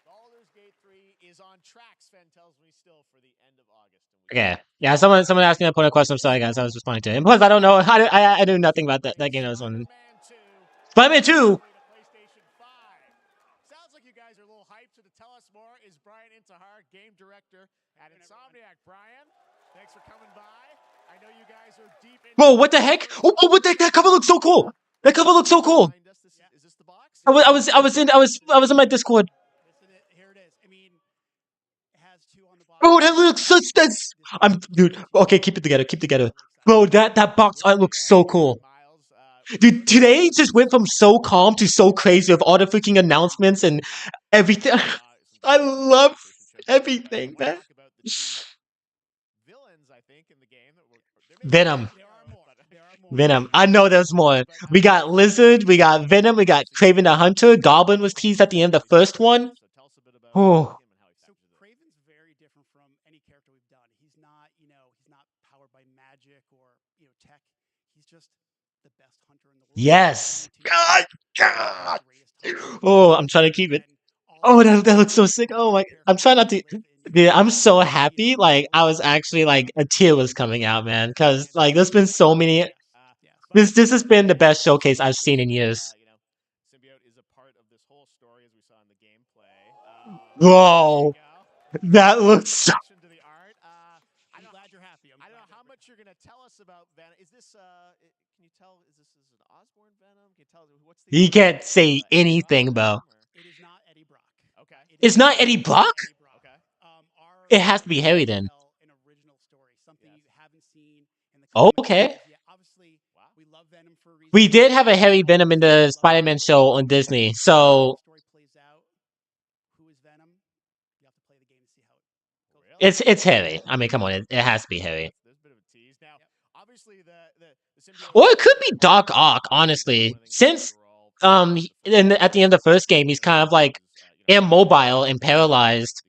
Baldur's Gate 3 is on track, Sven tells me still, for the end of August. Okay. Yeah, someone asked me a point of question. I'm sorry, guys. I was responding to him. Plus, I don't know. I knew nothing about that game. I was on. Spider-Man 2! Sounds like you guys are a little hyped, so to tell us more is Brian Intihar, game director at Insomniac. Brian, thanks for coming by. I know you guys are deep in. Bro, what the heck? Oh, what the heck? That cover looks so cool. That cover looks so cool. Is this the box? I was in my Discord. Here it is. I mean, it has 2 on the box. Bro, that looks so. Dude. Okay, keep it together. Keep it together. Bro, that box art looks so cool. Dude, today just went from so calm to so crazy with all the freaking announcements and everything. I love everything, man. Venom. Venom. I know there's more. We got Lizard, we got Venom, we got Kraven the Hunter. Goblin was teased at the end of the first one. Oh. So Kraven's very different from any character we've done. He's not, he's not powered by magic or, tech. He's just the best hunter in the world. Yes. God. Oh, I'm trying to keep it. Oh, that looks so sick. Oh my. I'm trying not to. Dude, I'm so happy. Like, I was actually like, a tear was coming out, man. Because, like, there's been so many. This has been the best showcase I've seen in years. Symbiote is a part of this whole story, as we saw in the gameplay. Whoa. That looks so. I'm glad you're happy. I don't know how much you're gonna tell us about Venom. Is this? Can you tell? Is this an Osborn Venom? Can you tell what's the? He can't say anything, bro. It is not Eddie Brock. Okay. It's not Eddie Brock? Okay. It has to be Harry then. An original story, something you haven't seen in the Okay. Obviously, we love Venom for a reason. We did have a Harry Venom in the Spider-Man show on Disney, so Story plays out. Who is Venom? You have to play the game to see how it goes. it's Harry. I mean, come on, it has to be Harry. There's a bit of a tease. Now, obviously, the Or it could be Doc Ock, honestly. Since at the end of the first game, he's kind of like immobile and paralyzed.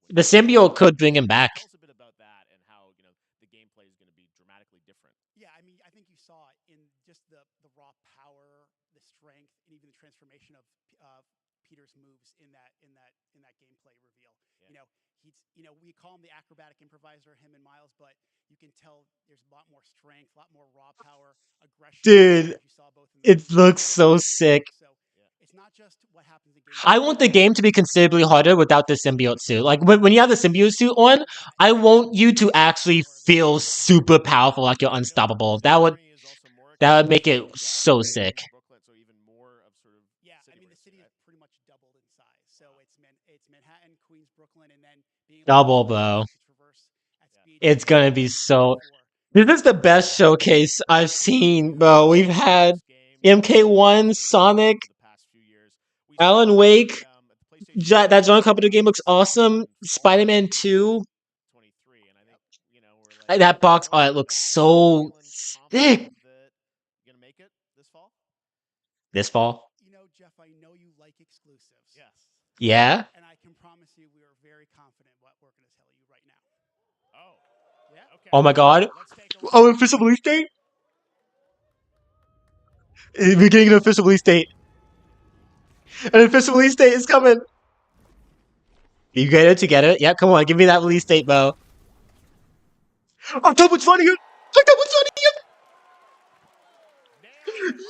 The symbiote could bring him back. Tell us a bit about that and how the gameplay is going to be dramatically different. Yeah, I mean, I think you saw it in just the raw power, the strength, and even the transformation of Peter's moves in that gameplay reveal. Yeah. We call him the acrobatic improviser, him and Miles, but you can tell there's a lot more strength, a lot more raw power, aggression. Dude, it looks so sick. So it's not just what happens in I want the game to be considerably harder without the symbiote suit. Like, when you have the symbiote suit on, I want you to actually feel super powerful, like you're unstoppable. That would make it so sick. Yeah, I mean, the city is pretty much doubled in size. So it's Manhattan, Queens, Brooklyn, and then being Double, bro. It's gonna be so. This is the best showcase I've seen, bro. We've had MK1, Sonic, Alan Wake. That John Carpenter game looks awesome. Spider-Man 2. That box art looks so sick. You gonna make it this fall? This fall? Jeff, I know you like exclusives. Yes. Yeah? And I can promise you we are very confident what we're going to tell you right now. Oh. Yeah. Okay. Oh my god. Oh, official release date? We're getting an official release date. An official release date is coming. You get it together? Yeah, come on, give me that release date, bro. October 20th! October 20th!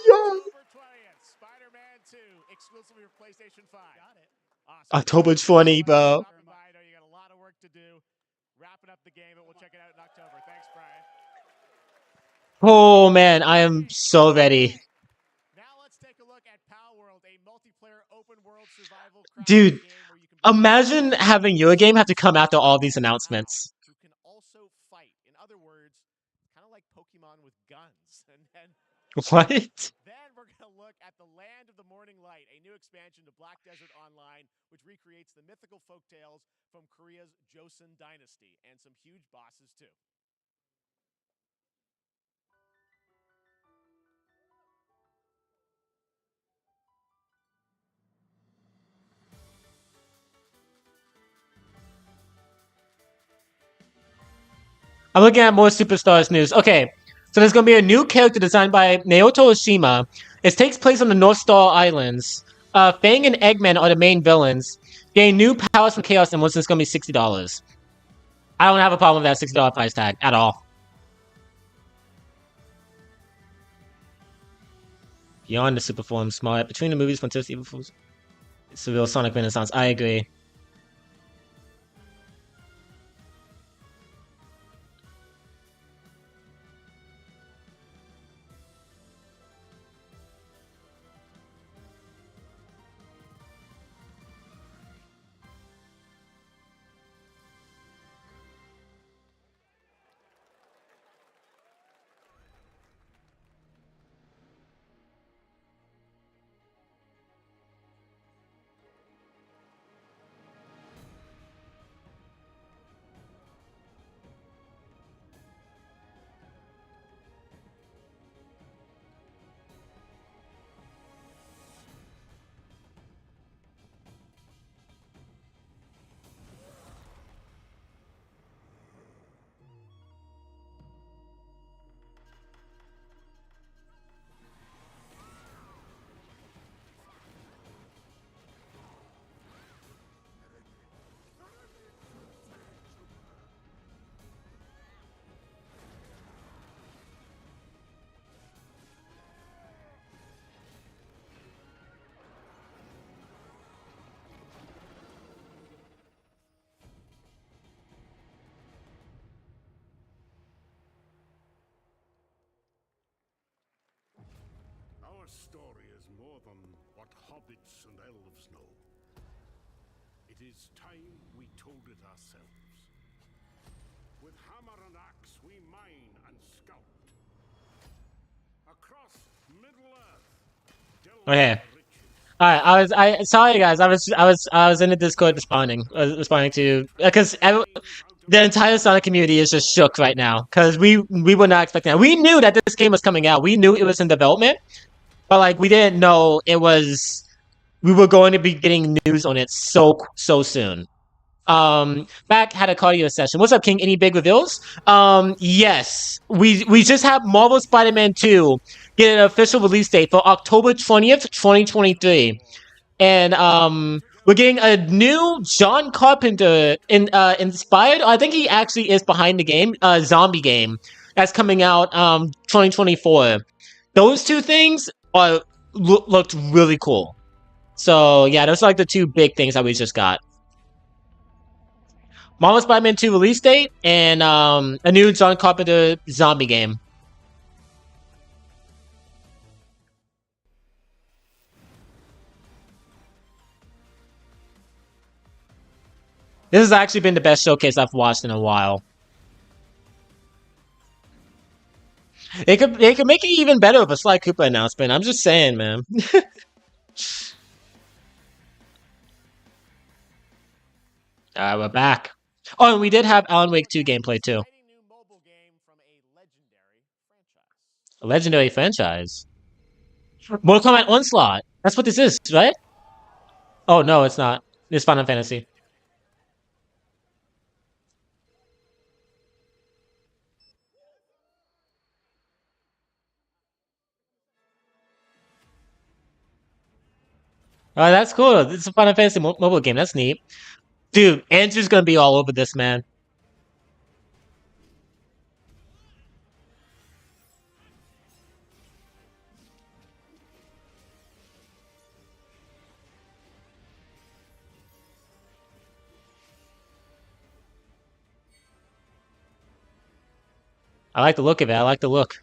Yeah! Spider-Man 2, exclusively for PlayStation 5. Got it. Awesome. October 20, bro. I know you got a lot of work to do. Wrapping up the game, and we'll check it out in October. Thanks, Brian. Oh man, I am so ready. Now let's take a look at Pal World, a multiplayer open world survival Dude, game where you can imagine having your game have to come after all these announcements. who can also fight. In other words, kind of like Pokemon with guns. And then What? Then we're going to look at the Land of the Morning Light, a new expansion to Black Desert Online, which recreates the mythical folktales from Korea's Joseon dynasty, and some huge bosses too. I'm looking at more Superstars news. Okay, so there's going to be a new character designed by Naoto Oshima. It takes place on the North Star Islands. Fang and Eggman are the main villains. Gain new powers from Chaos Emeralds. It's going to be $60. I don't have a problem with that $60 price tag at all. Beyond the super form, smart. Between the movies, fantastic evil fools. Surreal Sonic Renaissance. I agree. Our story is more than what hobbits and elves know. It is time we told it ourselves. With hammer and axe we mine and scout. Across Middle-earth. Okay. Alright, sorry guys, I was in the Discord responding to, because the entire Sonic community is just shook right now, because we were not expecting that. We knew that this game was coming out, we knew it was in development, but like, we didn't know we were going to be getting news on it so soon. Back had a cardio session. What's up, King? Any big reveals? Yes. We just have Marvel Spider-Man 2 get an official release date for October 20th, 2023. And we're getting a new John Carpenter inspired, I think he actually is behind the game, zombie game that's coming out 2024. Those two things looked really cool. So yeah, those are like the two big things that we just got. Marvel Spider-Man 2 release date, and a new John Carpenter zombie game. This has actually been the best showcase I've watched in a while. They could make it even better with a Sly Cooper announcement. I'm just saying, man. Alright, we're back. Oh, and we did have Alan Wake 2 gameplay too. A legendary franchise. Mortal Kombat Onslaught. That's what this is, right? Oh no, it's not. It's Final Fantasy. Oh, that's cool. This is a Final Fantasy mobile game. That's neat. Dude, Andrew's gonna be all over this, man. I like the look of it. I like the look.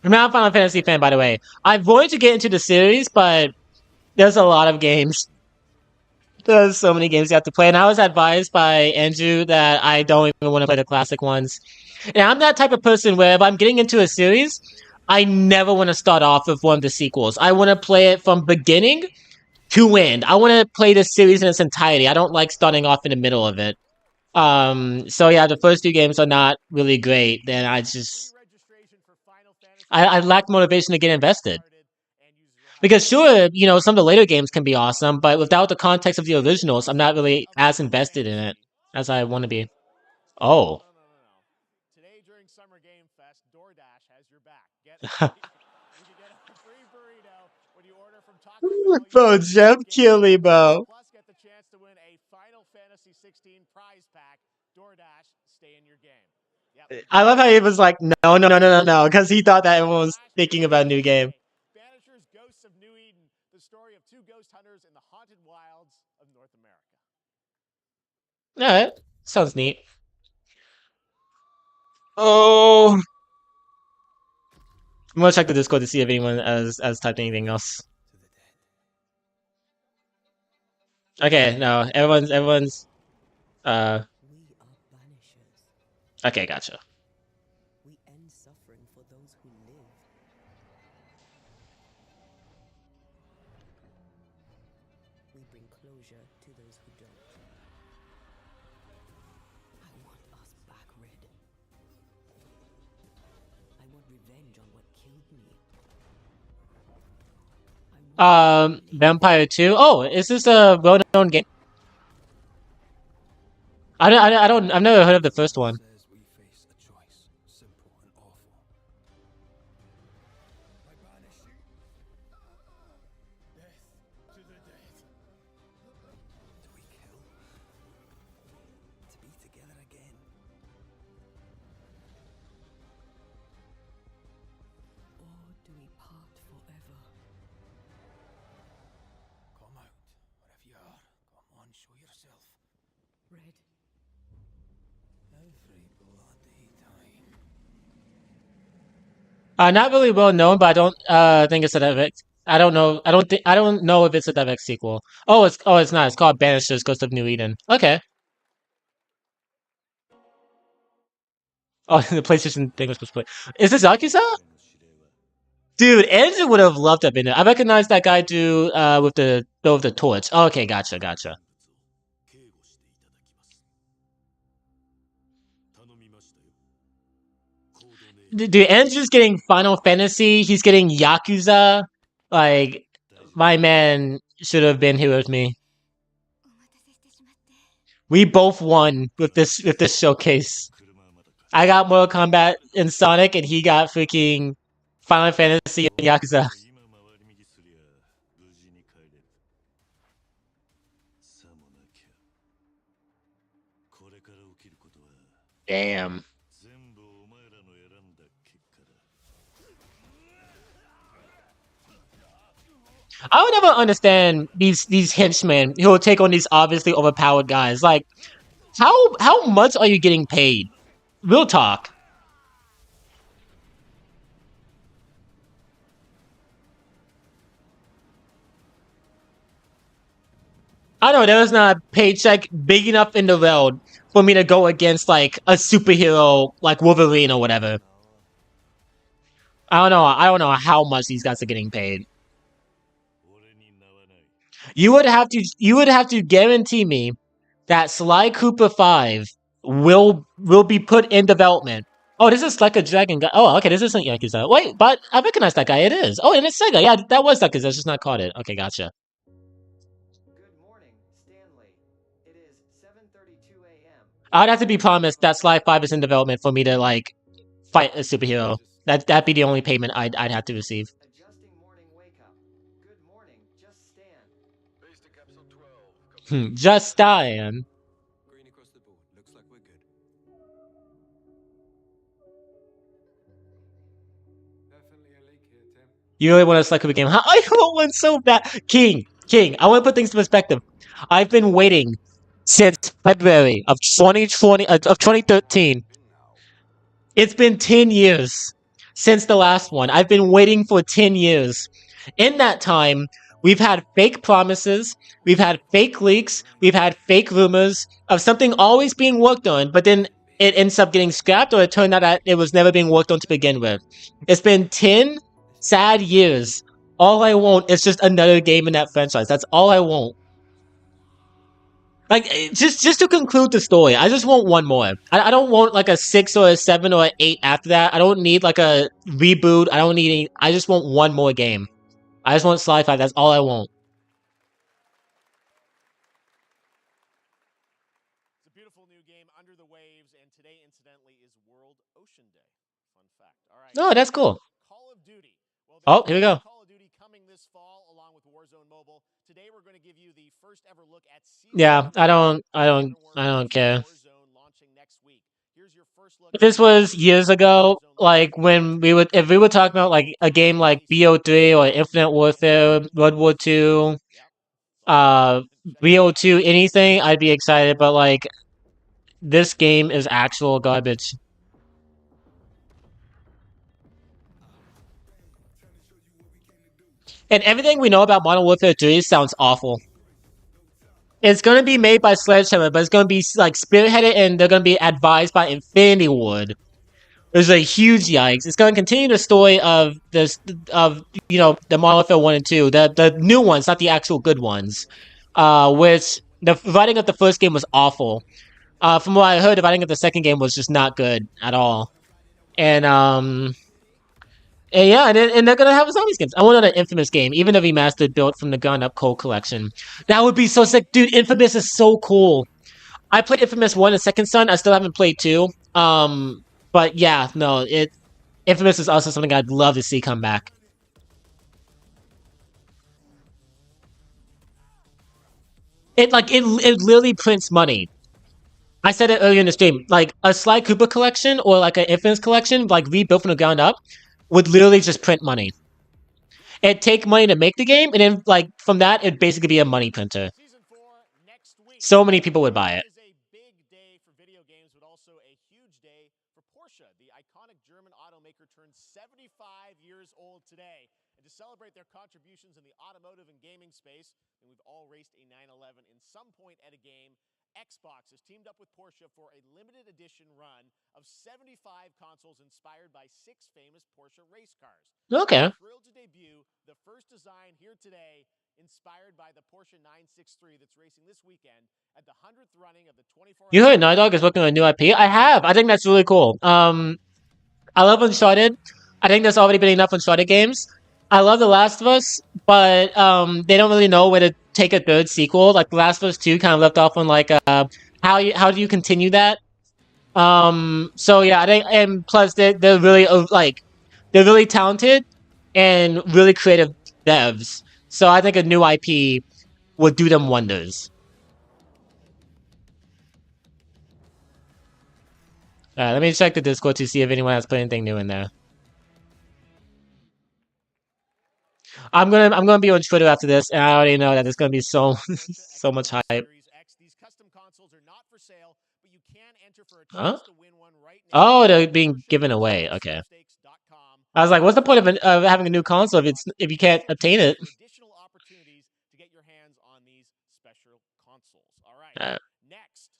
I'm not a Final Fantasy fan, by the way. I've wanted to get into the series, but there's a lot of games. There's so many games you have to play, and I was advised by Andrew that I don't even want to play the classic ones. And I'm that type of person where if I'm getting into a series, I never want to start off with one of the sequels. I want to play it from beginning to end. I want to play this series in its entirety. I don't like starting off in the middle of it. So yeah, the first 2 games are not really great. Then I lack motivation to get invested. Because sure, you know, some of the later games can be awesome, but without the context of the originals, I'm not really as invested in it as I want to be. Oh. Today during Summer Game Fest, DoorDash has your back. You can get a free burrito when you order from Taco Bell. Bro, Jeff Keighley, bro. Plus, get the chance to win a Final Fantasy 16 prize pack. DoorDash, stay in your game. Yep. I love how he was like, no, because he thought that everyone was thinking about a new game. Banisher's Ghosts of New Eden, the story of 2 ghost hunters in the haunted wilds of North America. Alright, sounds neat. Oh, I'm gonna check the Discord to see if anyone has typed anything else. Okay, no, everyone's okay, gotcha. We end suffering for those who live. We bring closure to those who don't. I want us back, Red. I want revenge on what killed me. Vampire 2. Oh, is this a well-known game? I've never heard of the first one. Not really well known, but I don't think it's a direct. I don't know. I don't know if it's a direct sequel. Oh, it's not. It's called Banisher's Ghost of New Eden. Okay. Oh, the PlayStation thing was supposed to play. Is this Yakuza? Dude, Andrew would have loved to have been there. I recognize that guy do with the torch. Oh, okay, gotcha. Dude, Andrew's getting Final Fantasy. He's getting Yakuza. Like, my man should have been here with me. We both won with this showcase. I got Mortal Kombat and Sonic, and he got freaking Final Fantasy and Yakuza. Damn. I would never understand these henchmen who will take on these obviously overpowered guys. Like, how much are you getting paid? Real talk. I know there was not a paycheck big enough in the world for me to go against like a superhero like Wolverine or whatever. I don't know how much these guys are getting paid. You would have to guarantee me that Sly Cooper 5 will be put in development. Oh, this is like a dragon guy. Oh, okay, this isn't Yakuza. Wait, but I recognize that guy. It is. Oh, and it's Sega. Yeah, that was Yakuza. I just not caught it. Okay, gotcha. Good morning, Stanley. It is 7:32 a.m. I'd have to be promised that Sly 5 is in development for me to like fight a superhero. That'd be the only payment I'd have to receive. Adjusting morning wake up. Good morning, just stand. Base to capsule 12. Just stand. Green across the board. Looks like we're good. Definitely a leak here, Tim. You really want a Sly Cooper game? Huh? I want one so bad. King, I want to put things in perspective. I've been waiting since February of 2013. It's been 10 years since the last one. I've been waiting for 10 years. In that time, we've had fake promises, we've had fake leaks, we've had fake rumors of something always being worked on, but then it ends up getting scrapped, or it turned out that it was never being worked on to begin with. It's been 10 sad years All I want is just another game in that franchise. That's all I want. Like, just to conclude the story, I just want one more. I don't want like a 6 or a 7 or an 8 after that. I don't need like a reboot. I don't need any. I just want one more game. I just want Sly 5. That's all I want. It's a beautiful new game, Under the Waves, and today, incidentally, is World Ocean Day. Fun fact. All right. Oh, that's cool. Call of Duty. Well, oh, here we go. Call of Duty coming this fall along with Warzone Mobile. Today we're going to give you the first ever look at Yeah, I don't care. If this was years ago, like when if we were talking about like a game like BO3 or Infinite Warfare, World War II, BO2, anything, I'd be excited. But like, this game is actual garbage. And everything we know about Modern Warfare 3 sounds awful. It's going to be made by Sledgehammer, but it's going to be like spearheaded and they're going to be advised by Infinity Ward. There's a huge yikes. It's going to continue the story of this, the Modern Warfare 1 and 2, the new ones, not the actual good ones. Which the writing of the first game was awful. From what I heard, the writing of the second game was just not good at all. And yeah, and they're gonna have zombies games. I want another Infamous game, even a remastered built from the ground up Cold Collection. That would be so sick, dude. Infamous is so cool. I played Infamous 1 and Second Son. I still haven't played 2. But yeah, no, Infamous is also something I'd love to see come back. It literally prints money. I said it earlier in the stream. Like a Sly Cooper collection or like an Infamous collection, like rebuilt from the ground up, would literally just print money. It'd take money to make the game, and then like from that, it'd basically be a money printer. So many people would buy it. It is a big day for video games, but also a huge day for Porsche. The iconic German automaker turned 75 years old today. And to celebrate their contributions in the automotive and gaming space, and we've all raced a 911 in some point at a game, Xbox has teamed up with Porsche for a limited edition run of 75 consoles inspired by 6 famous Porsche race cars. Okay. We're thrilled to debut the first design here today, inspired by the Porsche 963 that's racing this weekend at the 100th running of the 24. You heard Naughty Dog is working on a new IP? I have. I think that's really cool. I love Uncharted. I think there's already been enough Uncharted games. I love The Last of Us, but they don't really know where to take a third sequel. Like The Last of Us 2 kind of left off on like how do you continue that? So yeah, I think, and plus they're really they're really talented and really creative devs. So I think a new IP would do them wonders. Alright, let me check the Discord to see if anyone has put anything new in there. I'm gonna be on Twitter after this, and I already know that there's gonna be so so much hype. These custom consoles are not for sale, but you can enter for a chance to win one right now. Oh, they're being given away. Okay. I was like, what's the point of having a new console if you can't obtain it? Additional opportunities to get your hands on these special consoles. All right. Next,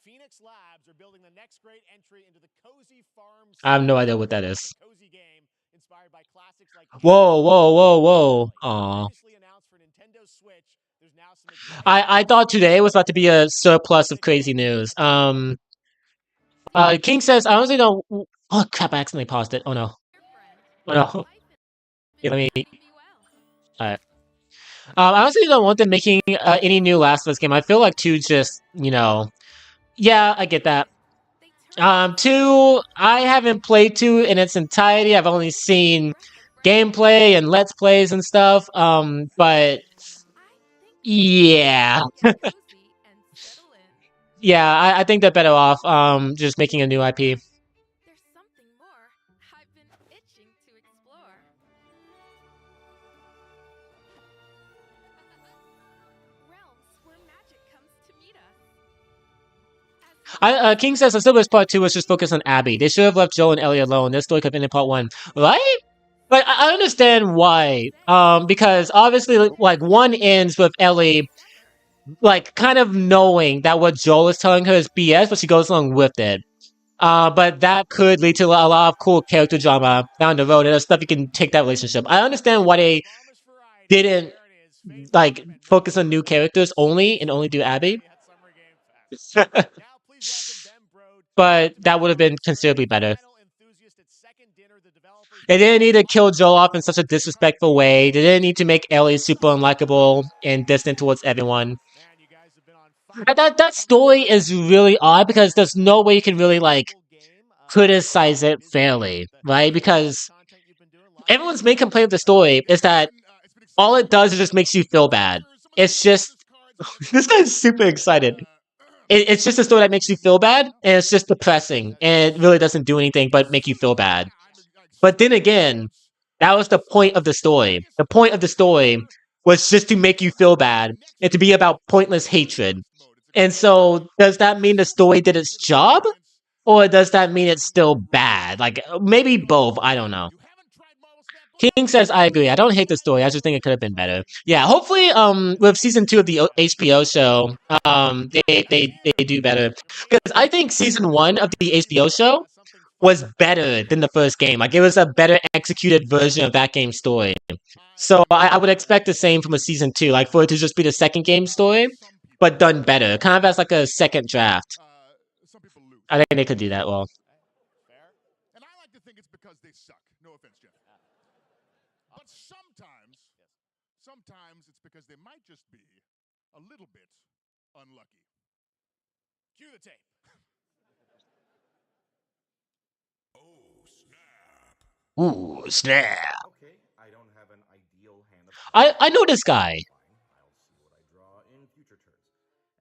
Phoenix Labs are building the next great entry into the Cozy Farm. I have no idea what that is. Cozy game inspired by classics like Whoa. Aw. I thought today was about to be a surplus of crazy news. King says, I honestly don't. Oh crap! I accidentally paused it. Oh no. Oh no. Yeah, let me. Alright. I honestly don't want them making any new Last of Us game. I feel like 2 just, yeah, I get that. 2, I haven't played 2 in its entirety. I've only seen gameplay and Let's Plays and stuff. But yeah. Yeah, I think they're better off just making a new IP. King says Silver's Part 2 was just focused on Abby. They should have left Joel and Ellie alone. Their story could have been in Part 1. Right? But I understand why. Because obviously, like, 1 ends with Ellie, like, kind of knowing that what Joel is telling her is BS, but she goes along with it. But that could lead to a lot of cool character drama down the road, and there's stuff you can take that relationship. I understand why they didn't like focus on new characters only and only do Abby. But that would have been considerably better. They didn't need to kill Joel off in such a disrespectful way. They didn't need to make Ellie super unlikable and distant towards everyone. That story is really odd because there's no way you can really like criticize it fairly, right? Because everyone's main complaint of the story is that all it does is just makes you feel bad. It's just this guy's super excited. It's just a story that makes you feel bad, and it's just depressing, and it really doesn't do anything but make you feel bad. But then again, that was the point of the story. The point of the story was just to make you feel bad and to be about pointless hatred. And so, does that mean the story did its job? Or does that mean it's still bad? Like, maybe both. I don't know. King says, I agree. I don't hate the story. I just think it could have been better. Yeah, hopefully, with season 2 of the HBO show, they do better. Because I think season 1 of the HBO show was better than the first game. Like, it was a better executed version of that game's story. So I would expect the same from a season 2, like for it to just be the second game story, but done better. Kind of as like a second draft. I think they could do that well. And I like to think it's because they suck. No offense, Jeff. But sometimes it's because they might just be a little bit unlucky. Cue the tape. Ooh, snap. Okay, I don't have an ideal hand of I know this guy. I'll see what I draw in future turns.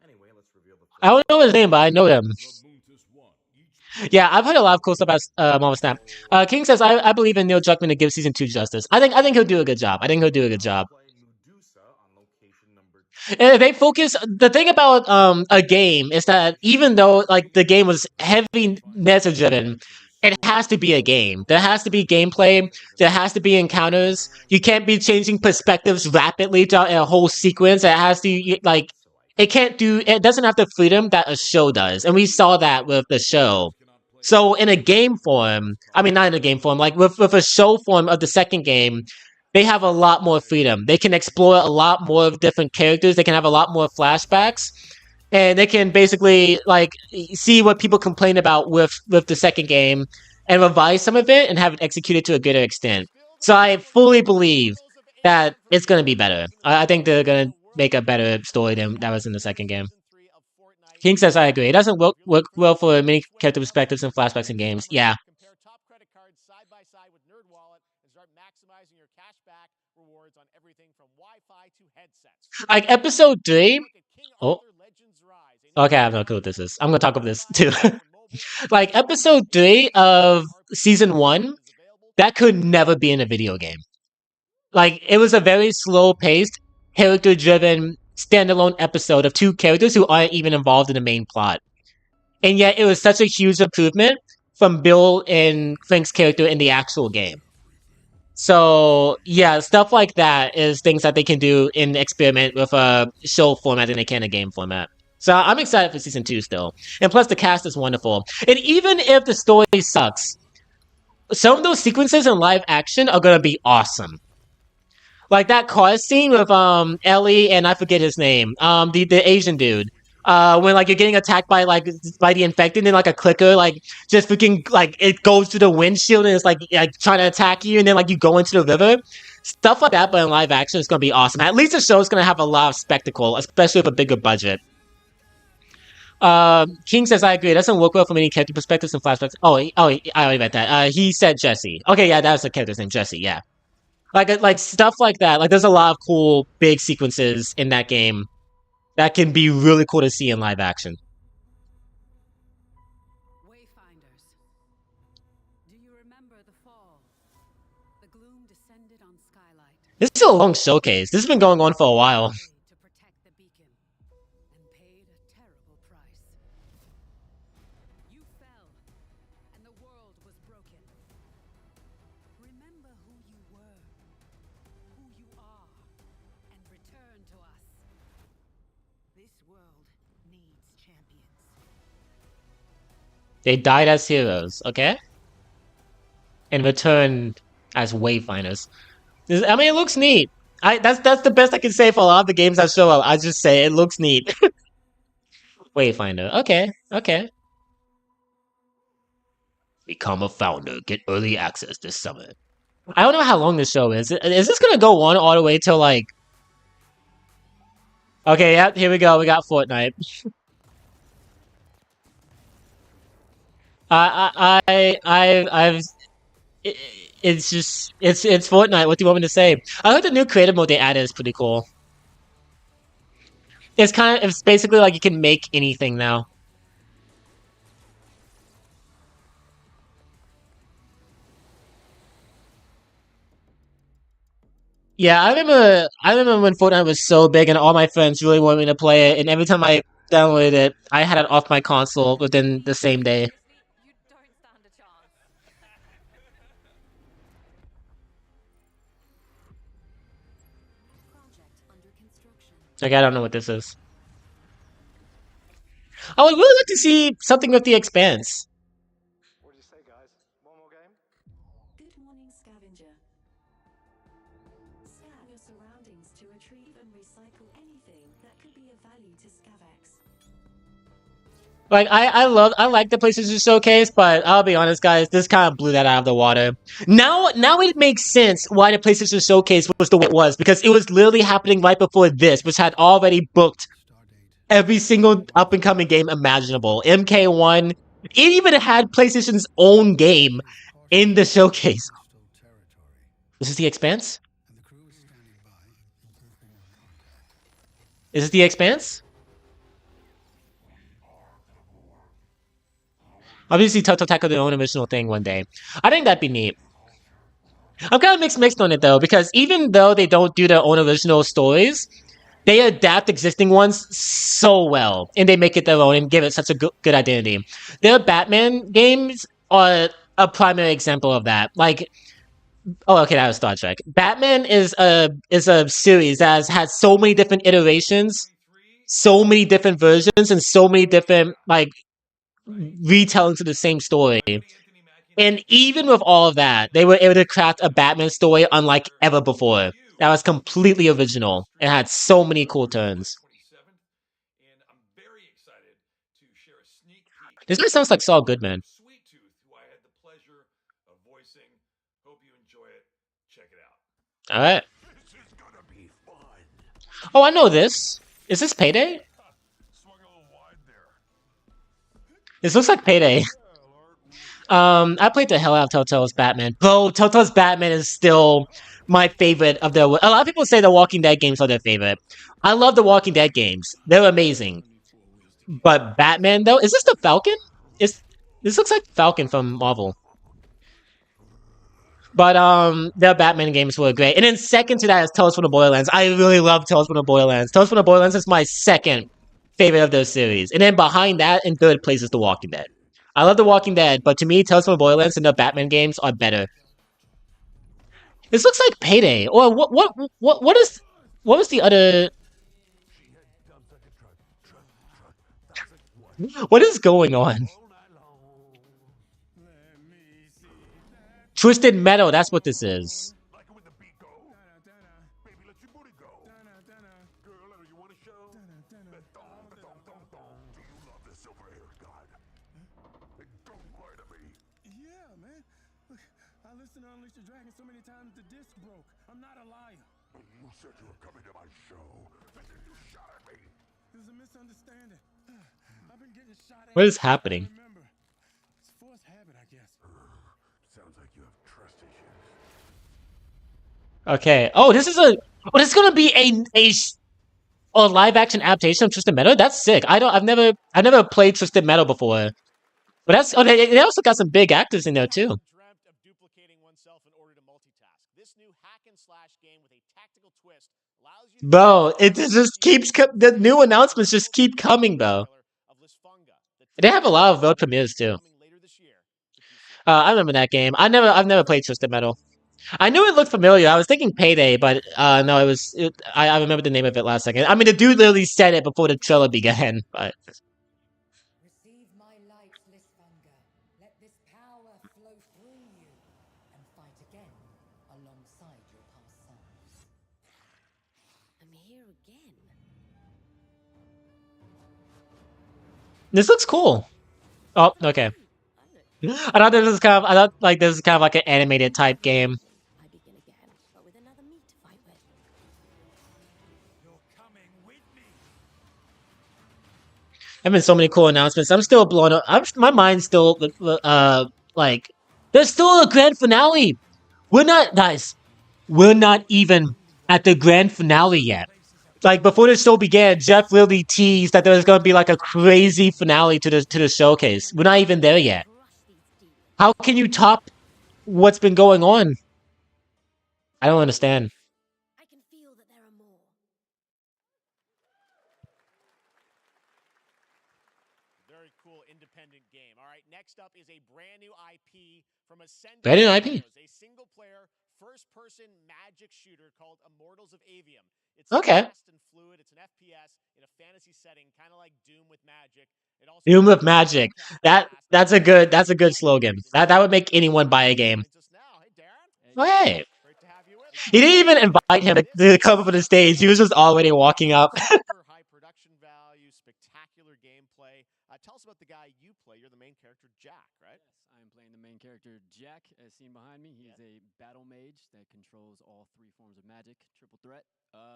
Anyway, let's reveal the I don't know his name, but I know him. Yeah, I've heard a lot of cool stuff about Marvel Snap. King says, I believe in Neil Druckmann to give season 2 justice. I think he'll do a good job. And they focus. The thing about a game is that even though like the game was heavy meta driven, it has to be a game. There has to be gameplay. There has to be encounters. You can't be changing perspectives rapidly throughout a whole sequence. It has to like. It can't do. It doesn't have the freedom that a show does, and we saw that with the show. So in a game form, I mean not in a game form, like with a show form of the second game, they have a lot more freedom. They can explore a lot more of different characters. They can have a lot more flashbacks, and they can basically like see what people complain about with the second game and revise some of it and have it executed to a greater extent. So I fully believe that it's going to be better. I think they're going to make a better story than that was in the second game. King says, I agree. It doesn't work well for many character perspectives and flashbacks in games. Yeah. Like episode 3. Oh. Okay, I have no clue what this is. I'm gonna talk about this too. Like episode 3 of season 1, that could never be in a video game. Like it was a very slow-paced, character-driven, standalone episode of 2 characters who aren't even involved in the main plot. And yet it was such a huge improvement from Bill and Frank's character in the actual game. So yeah, stuff like that is things that they can do in experiment with a show format than they can a game format. So I'm excited for season 2 still. And plus the cast is wonderful. And even if the story sucks, some of those sequences in live action are gonna be awesome. Like that car scene with Ellie and I forget his name. The Asian dude. When like you're getting attacked by the infected and like a clicker like just freaking like it goes through the windshield and it's like trying to attack you and then like you go into the river. Stuff like that, but in live action is gonna be awesome. At least the show is gonna have a lot of spectacle, especially with a bigger budget. King says I agree. It doesn't work well from any character perspectives and flashbacks. I already read that. He said Jesse. Okay, yeah, that was the character's name, Jesse. Yeah. Like stuff like that. Like there's a lot of cool big sequences in that game that can be really cool to see in live action. Wayfinders. Do you remember the fall? The gloom descended on Skylight. This is a long showcase. This has been going on for a while. To protect the beacon and paid a terrible price. You fell and the world was broken. Remember who you were, who you are, and return to us. This world needs champions. They died as heroes, okay? And returned as Wayfinders. I mean, it looks neat. That's the best I can say for a lot of the games that show up. I just say it looks neat. Wayfinder. Okay, okay. Become a founder. Get early access this summer. I don't know how long this show is. Is this gonna go on all the way till like? Okay, yeah. Here we go. We got Fortnite. I've. It's just it's Fortnite. What do you want me to say? I heard the new creative mode they added is pretty cool. It's basically like you can make anything now. Yeah, I remember when Fortnite was so big and all my friends really wanted me to play it, and every time I downloaded it, I had it off my console within the same day. Okay, I don't know what this is. I would really like to see something with the Expanse. What do you say, guys? One more game? Good morning, scavenger. Scan your surroundings to retrieve and recycle anything that could be of value to Scavax. Like I like the PlayStation Showcase, but I'll be honest, guys, this kind of blew that out of the water. Now it makes sense why the PlayStation Showcase was the way it was, because it was literally happening right before this, which had already booked every single up and coming game imaginable. MK1, it even had PlayStation's own game in the showcase. Is this the Expanse? Is this the Expanse? Obviously, Toto tackle their own original thing one day. I think that'd be neat. I'm kind of mixed on it though, because even though they don't do their own original stories, they adapt existing ones so well, and they make it their own and give it such a good identity. Their Batman games are a primary example of that. Like, oh, okay, that was Star Trek. Batman is a series that has had so many different iterations, so many different versions, and so many different like retellings of the same story. And even with all of that, they were able to craft a Batman story unlike ever before. That was completely original and had so many cool turns. This guy sounds like Saul Goodman. All right. Oh, I know this. Is this Payday? This looks like Payday. I played the hell out of Telltale's Batman. Bro, Telltale's Batman is still my favorite of their... A lot of people say the Walking Dead games are their favorite. I love the Walking Dead games. They're amazing. But Batman, though... Is this the Falcon? This looks like Falcon from Marvel. But their Batman games were great. And then second to that is Tales from the Borderlands. I really love Tales from the Borderlands. Tales from the Borderlands is my second favorite of those series. And then behind that, in third place is The Walking Dead. I love The Walking Dead, but to me, Tales from the Borderlands and the Batman games are better. This looks like Payday. Or what was the other... What is going on? Twisted Metal, that's what this is. What is happening? Okay. Oh, this is a... Oh, this is gonna be a live action adaptation of Twisted Metal? That's sick. I've never played Twisted Metal before. But that's... Oh, they also got some big actors in there, too. Bro, it just keeps... The new announcements just keep coming, bro. They have a lot of world premieres, too. I remember that game. I've never played Twisted Metal. I knew it looked familiar. I was thinking Payday, but no, it was... I remember the name of it last second. I mean, the dude literally said it before the trailer began, but... Receive my light, Listvanger. Let this power flow through you, and fight again alongside your past selves. This looks cool. Oh, okay. I thought this was kind of, I thought like this is kind of like an animated type game. There have been so many cool announcements. I'm still blown up. My mind's still like there's still a grand finale. We're not, guys. We're not even at the grand finale yet. Like before the show began, Jeff really teased that there was going to be like a crazy finale to the showcase. We're not even there yet. How can you top what's been going on? I don't understand. Very cool independent game. All right, next up is a brand new IP from Ascendant Brand new IP. Studios, a single-player, first-person magic shooter called Immortals of Avium. It's Okay. fast and fluid. It's an FPS in a fantasy setting, kind of like Doom with magic. It also Doom of Magic. That's a good slogan. That would make anyone buy a game. Oh, hey. He didn't even invite him to come up on the stage. He was just already walking up. Super high production value, spectacular gameplay. Tell us about the guy you play. You're the main character, Jack, right? Yes, I'm playing the main character, Jack, as seen behind me. He's a battle mage that controls all 3 forms of magic, triple threat.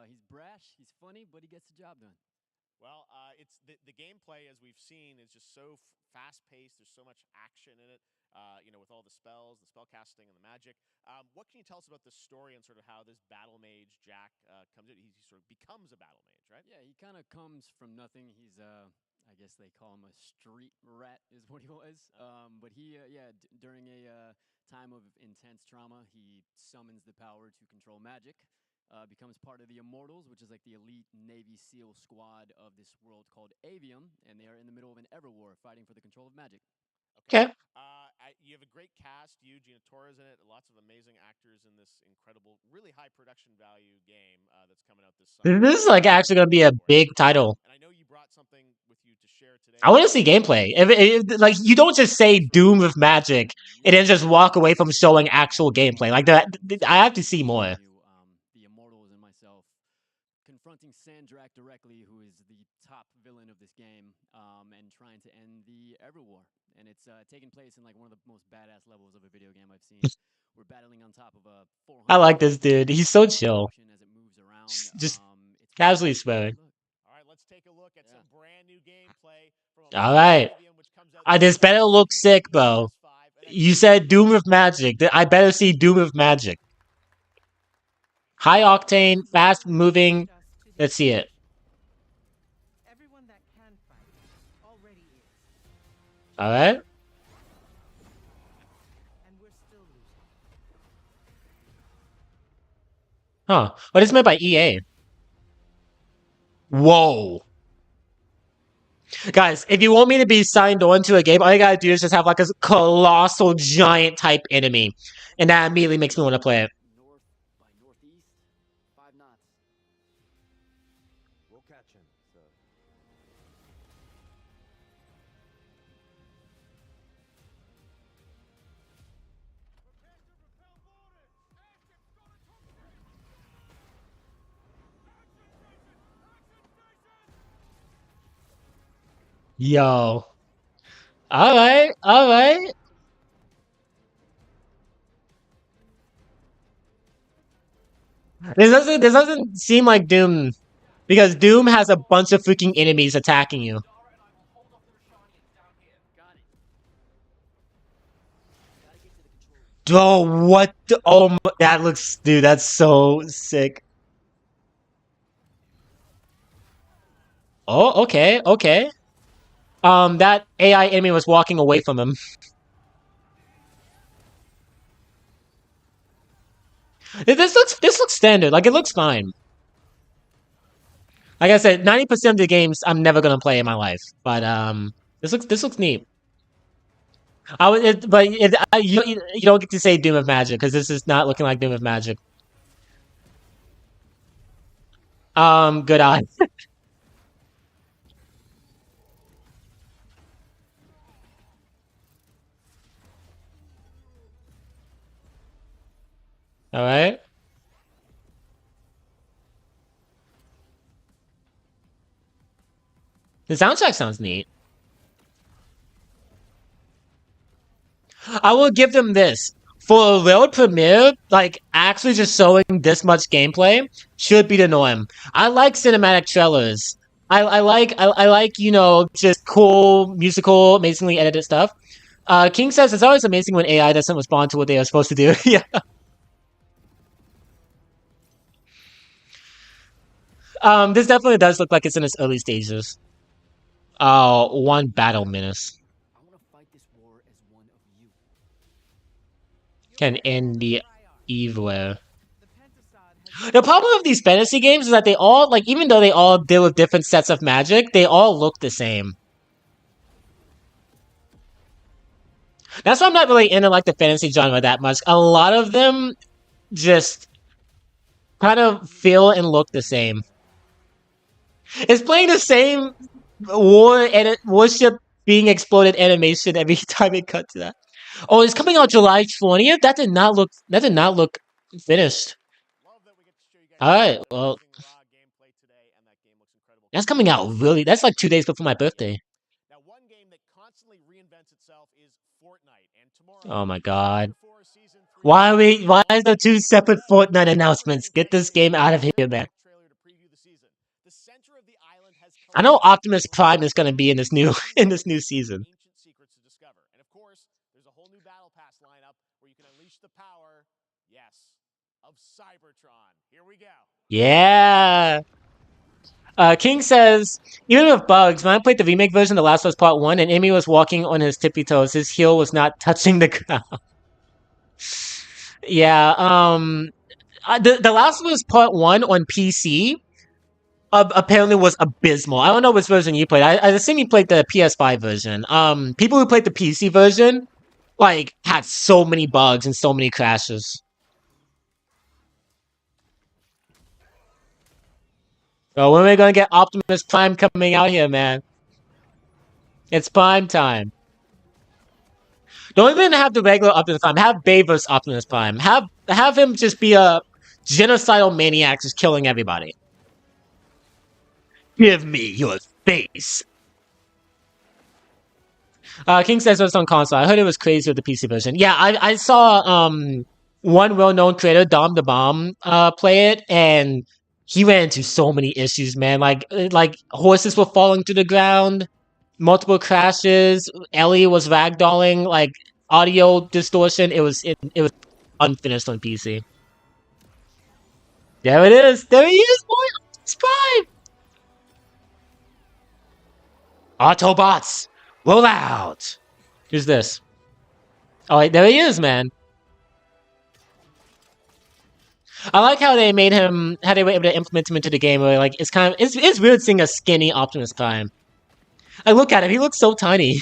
He's brash, he's funny, but he gets the job done. Well, it's the gameplay, as we've seen, is just so fast-paced. There's so much action in it, with all the spells, the spellcasting, and the magic. What can you tell us about the story and sort of how this battle mage, Jack, comes in? He sort of becomes a battle mage, right? Yeah, he kind of comes from nothing. He's, I guess they call him a street rat is what he was. But he, during a time of intense trauma, he summons the power to control magic. Becomes part of the Immortals, which is like the elite Navy SEAL squad of this world called Avium, and they are in the middle of an Everwar fighting for the control of magic. Okay. You have a great cast. You, Gina Torres in it. Lots of amazing actors in this incredible, really high production value game that's coming out this summer. This is like actually going to be a big title. And I know you brought something with you to share today. I want to see gameplay. Like you don't just say Doom of Magic and then just walk away from showing actual gameplay. Like that, I have to see more. The Immortals and myself confronting Sandrak directly, who is the top villain of this game, and trying to end the Everwar. And it's taking place in like one of the most badass levels of a video game I've seen. We're battling on top of a 400. I like this dude. He's so chill. As it moves around, Just casually swearing. All right, let's take a look at some brand new gameplay from All right. This better look sick, bro. You said Doom of Magic. I better see Doom of Magic. High octane, fast moving. Let's see it. All right. Huh. Oh, this is made by EA. Whoa. Guys, if you want me to be signed on to a game, all you gotta do is just have like a colossal giant type enemy. And that immediately makes me want to play it. North by northeast, 5 knots. We'll catch him, sir. Yo. Alright, alright. This doesn't seem like Doom. Because Doom has a bunch of freaking enemies attacking you. Oh, what? Oh, that looks, dude, that's so sick. Oh, okay, okay. That AI enemy was walking away from him. This looks standard. Like, it looks fine. Like I said, 90% of the games I'm never gonna play in my life. But this looks neat. You don't get to say Doom of Magic because this is not looking like Doom of Magic. Good eye. All right. The soundtrack sounds neat. I will give them this. For a world premiere, like, actually just showing this much gameplay should be the norm. I like cinematic trailers. I like, you know, just cool, musical, amazingly edited stuff. King says it's always amazing when AI doesn't respond to what they are supposed to do. Yeah. This definitely does look like it's in its early stages. One battle menace. Can end the evil. The problem with these fantasy games is that they all, like, even though they all deal with different sets of magic, they all look the same. That's why I'm not really into, like, the fantasy genre that much. A lot of them just kind of feel and look the same. It's playing the same warship being exploded animation every time it cuts to that. Oh, it's coming out July 20th? That did not look finished. Alright, well, that's coming out really. That's like 2 days before my birthday. Oh my god. Why is there two separate Fortnite announcements? Get this game out of here, man. I know Optimus Prime is gonna be in this new season. Yeah. King says, even with bugs, when I played the remake version of The Last of Us Part 1 and Amy was walking on his tippy toes, his heel was not touching the ground. Yeah, the Last of Us Part 1 on PC apparently was abysmal. I don't know which version you played. I assume you played the PS5 version. People who played the PC version, like, had so many bugs and so many crashes. So when are we gonna get Optimus Prime coming out here, man? It's prime time. Don't even have the regular Optimus Prime. Have Baver's Optimus Prime. Have him just be a genocidal maniac just killing everybody. Give me your face. King says it's on console. I heard it was crazy with the PC version. Yeah, I saw one well-known creator, Dom the Bomb, play it, and he ran into so many issues, man. Like horses were falling to the ground, multiple crashes. Ellie was ragdolling, like audio distortion. It was unfinished on PC. There it is. There he is, boy. Optimus Prime. Autobots, roll out. Who's this? Oh, wait, there he is, man. I like how they made him, how they were able to implement him into the game. Where, like, it's weird seeing a skinny Optimus Prime. I look at him; he looks so tiny.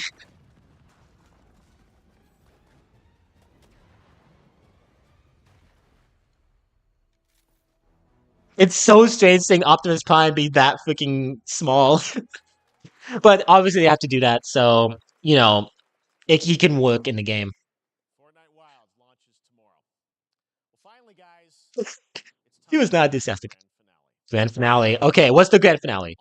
It's so strange seeing Optimus Prime be that freaking small. But obviously they have to do that, so you know, he can work in the game. He was not enthusiastic. Grand finale. Okay, what's the grand finale?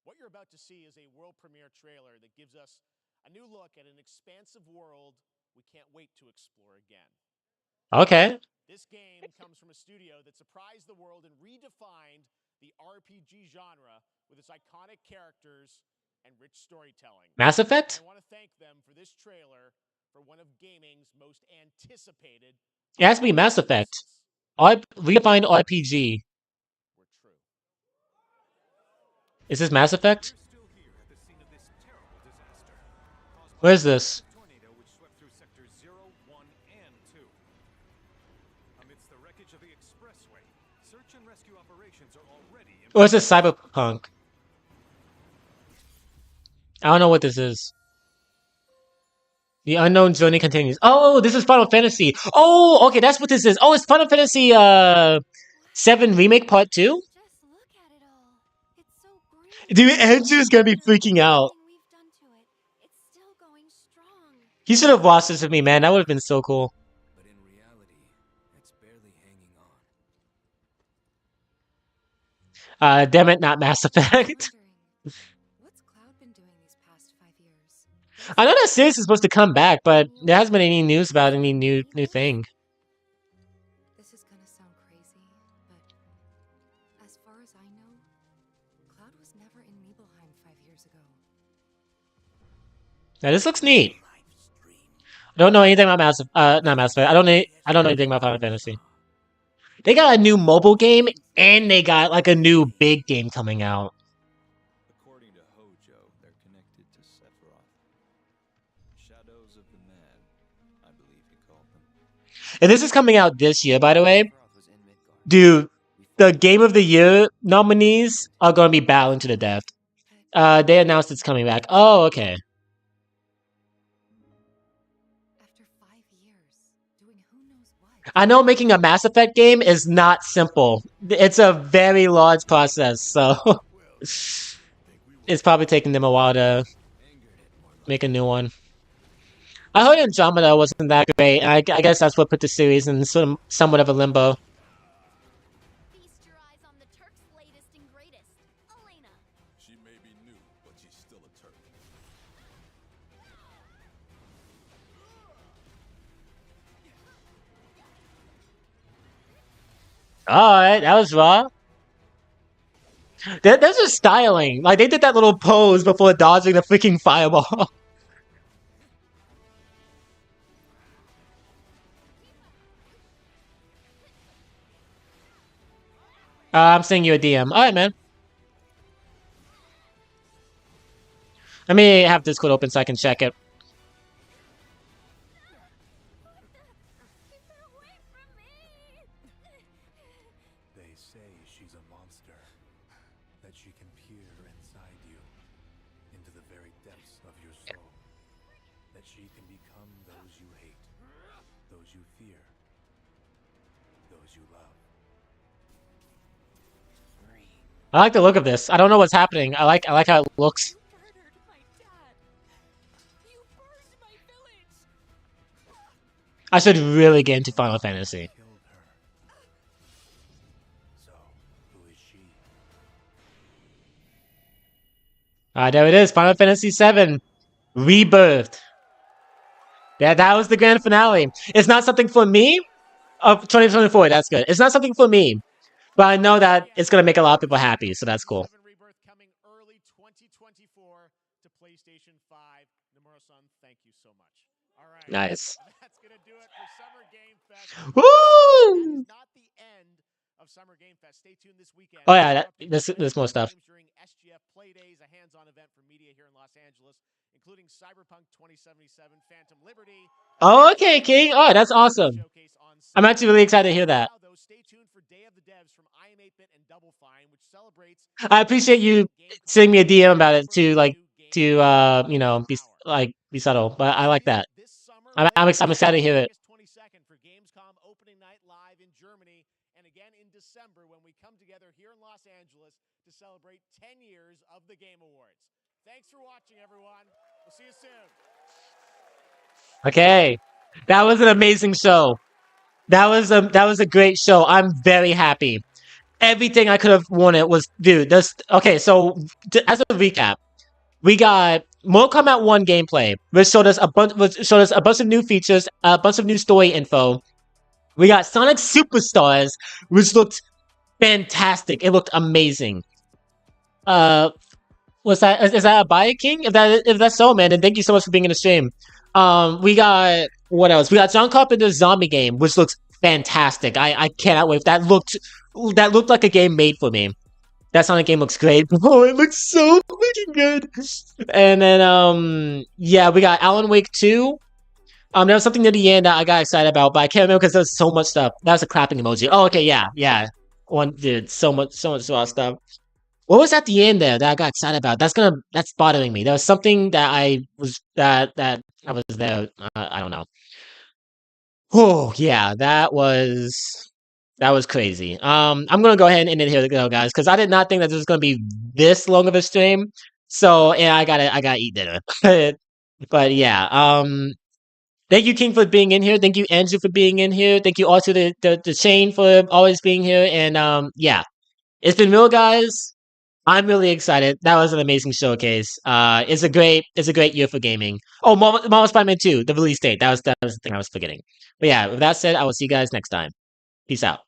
What you're about to see is a world premiere trailer that gives us a new look at an expansive world we can't wait to explore again. Okay. This game comes from a studio that surprised the world and redefined the RPG genre with its iconic characters and rich storytelling. Mass Effect? I want to thank them for this trailer for one of gaming's most anticipated. It has to be Mass Effect. Redefined RPG. Is this Mass Effect? Where is this? Or is this Cyberpunk? I don't know what this is. The unknown journey continues. Oh, this is Final Fantasy. Oh, okay, that's what this is. Oh, it's Final Fantasy 7 Remake Part 2? Dude, Andrew's gonna be freaking out. He should have watched this with me, man. That would have been so cool. But in reality, it's barely hanging Damn it, not Mass Effect. I know that series is supposed to come back, but there hasn't been any news about any new thing. This is gonna sound crazy, but as far as I know, Cloud was never in Nibelheim 5 years ago. Now this looks neat. I don't know anything about not Mass Effect. I don't know anything about Final Fantasy. They got a new mobile game and they got like a new big game coming out. According to Hojo, they're connected to Sephiroth. Shadows of the Man, I believe he called them. And this is coming out this year, by the way. Dude, the Game of the Year nominees are going to be battling to the death. They announced it's coming back. Oh, okay. I know making a Mass Effect game is not simple. It's a very large process, so it's probably taking them a while to make a new one. I heard Andromeda wasn't that great. I guess that's what put the series in somewhat of a limbo. She may be new, but she's still a Turk. Alright, that was raw. That's just styling. Like, they did that little pose before dodging the freaking fireball. I'm sending you a DM. Alright, man. Let me have Discord open so I can check it. They say she's a monster, that she can peer inside you, into the very depths of your soul, that she can become those you hate, those you fear, those you love. I like the look of this. I don't know what's happening. I like how it looks. I should really get into Final Fantasy. There it is. Final Fantasy VII. Rebirthed. That was the grand finale. It's not something for me. Of 2024, that's good. It's not something for me. But I know that it's going to make a lot of people happy, so that's cool. Rebirth coming early 2024 to PlayStation 5. Nomura-san, thank you so much. All right. Nice. That's going to do it for Summer Game Fest. Woo! That is not the end of Summer Game Fest. Stay tuned this weekend. Oh yeah, there's more stuff. During SGF Play Days, a hands-on event for media here in Los Angeles, including Cyberpunk 2077, Phantom Liberty. Oh, okay, King. Oh, that's awesome. I'm actually really excited to hear that. Stay tuned for Day of the Devs from I Am 8-Bit and Double Fine, which celebrates. I appreciate you sending me a DM about it to you know, be subtle, but I like that. I'm excited to hear it. 22nd for Gamescom opening night live in Germany, and again in December when we come together here in Los Angeles to celebrate 10 years of the Game Awards. Thanks for watching, everyone. We'll see you soon. Okay, that was an amazing show. That was a great show. I'm very happy. Everything I could have wanted was, dude. This okay. So as a recap, we got Mortal Kombat 1 gameplay, which showed us a bunch of new features, a bunch of new story info. We got Sonic Superstars, which looked fantastic. It looked amazing. Is that a buy, King? If that's so, man, then thank you so much for being in the stream. We got what else? We got John Carpenter's zombie game, which looks fantastic. I cannot wait. That looked like a game made for me. That Sonic game looks great. Oh, it looks so freaking good. And then yeah, we got Alan Wake 2. There was something near the end that I got excited about, but I can't remember because there's so much stuff. That was a clapping emoji. Oh, okay, yeah. Dude, so much stuff. What was at the end there that I got excited about? That's bothering me. There was something that I was there. I don't know. Oh yeah, that was crazy. I'm gonna go ahead and end it here, guys, because I did not think that this was gonna be this long of a stream. So yeah, I gotta eat dinner. But yeah, thank you, King, for being in here. Thank you, Andrew, for being in here. Thank you also to the chain for always being here. And yeah. It's been real, guys. I'm really excited. That was an amazing showcase. It's a great year for gaming. Oh, Marvel Spider-Man 2, the release date. That was the thing I was forgetting. But yeah, with that said, I will see you guys next time. Peace out.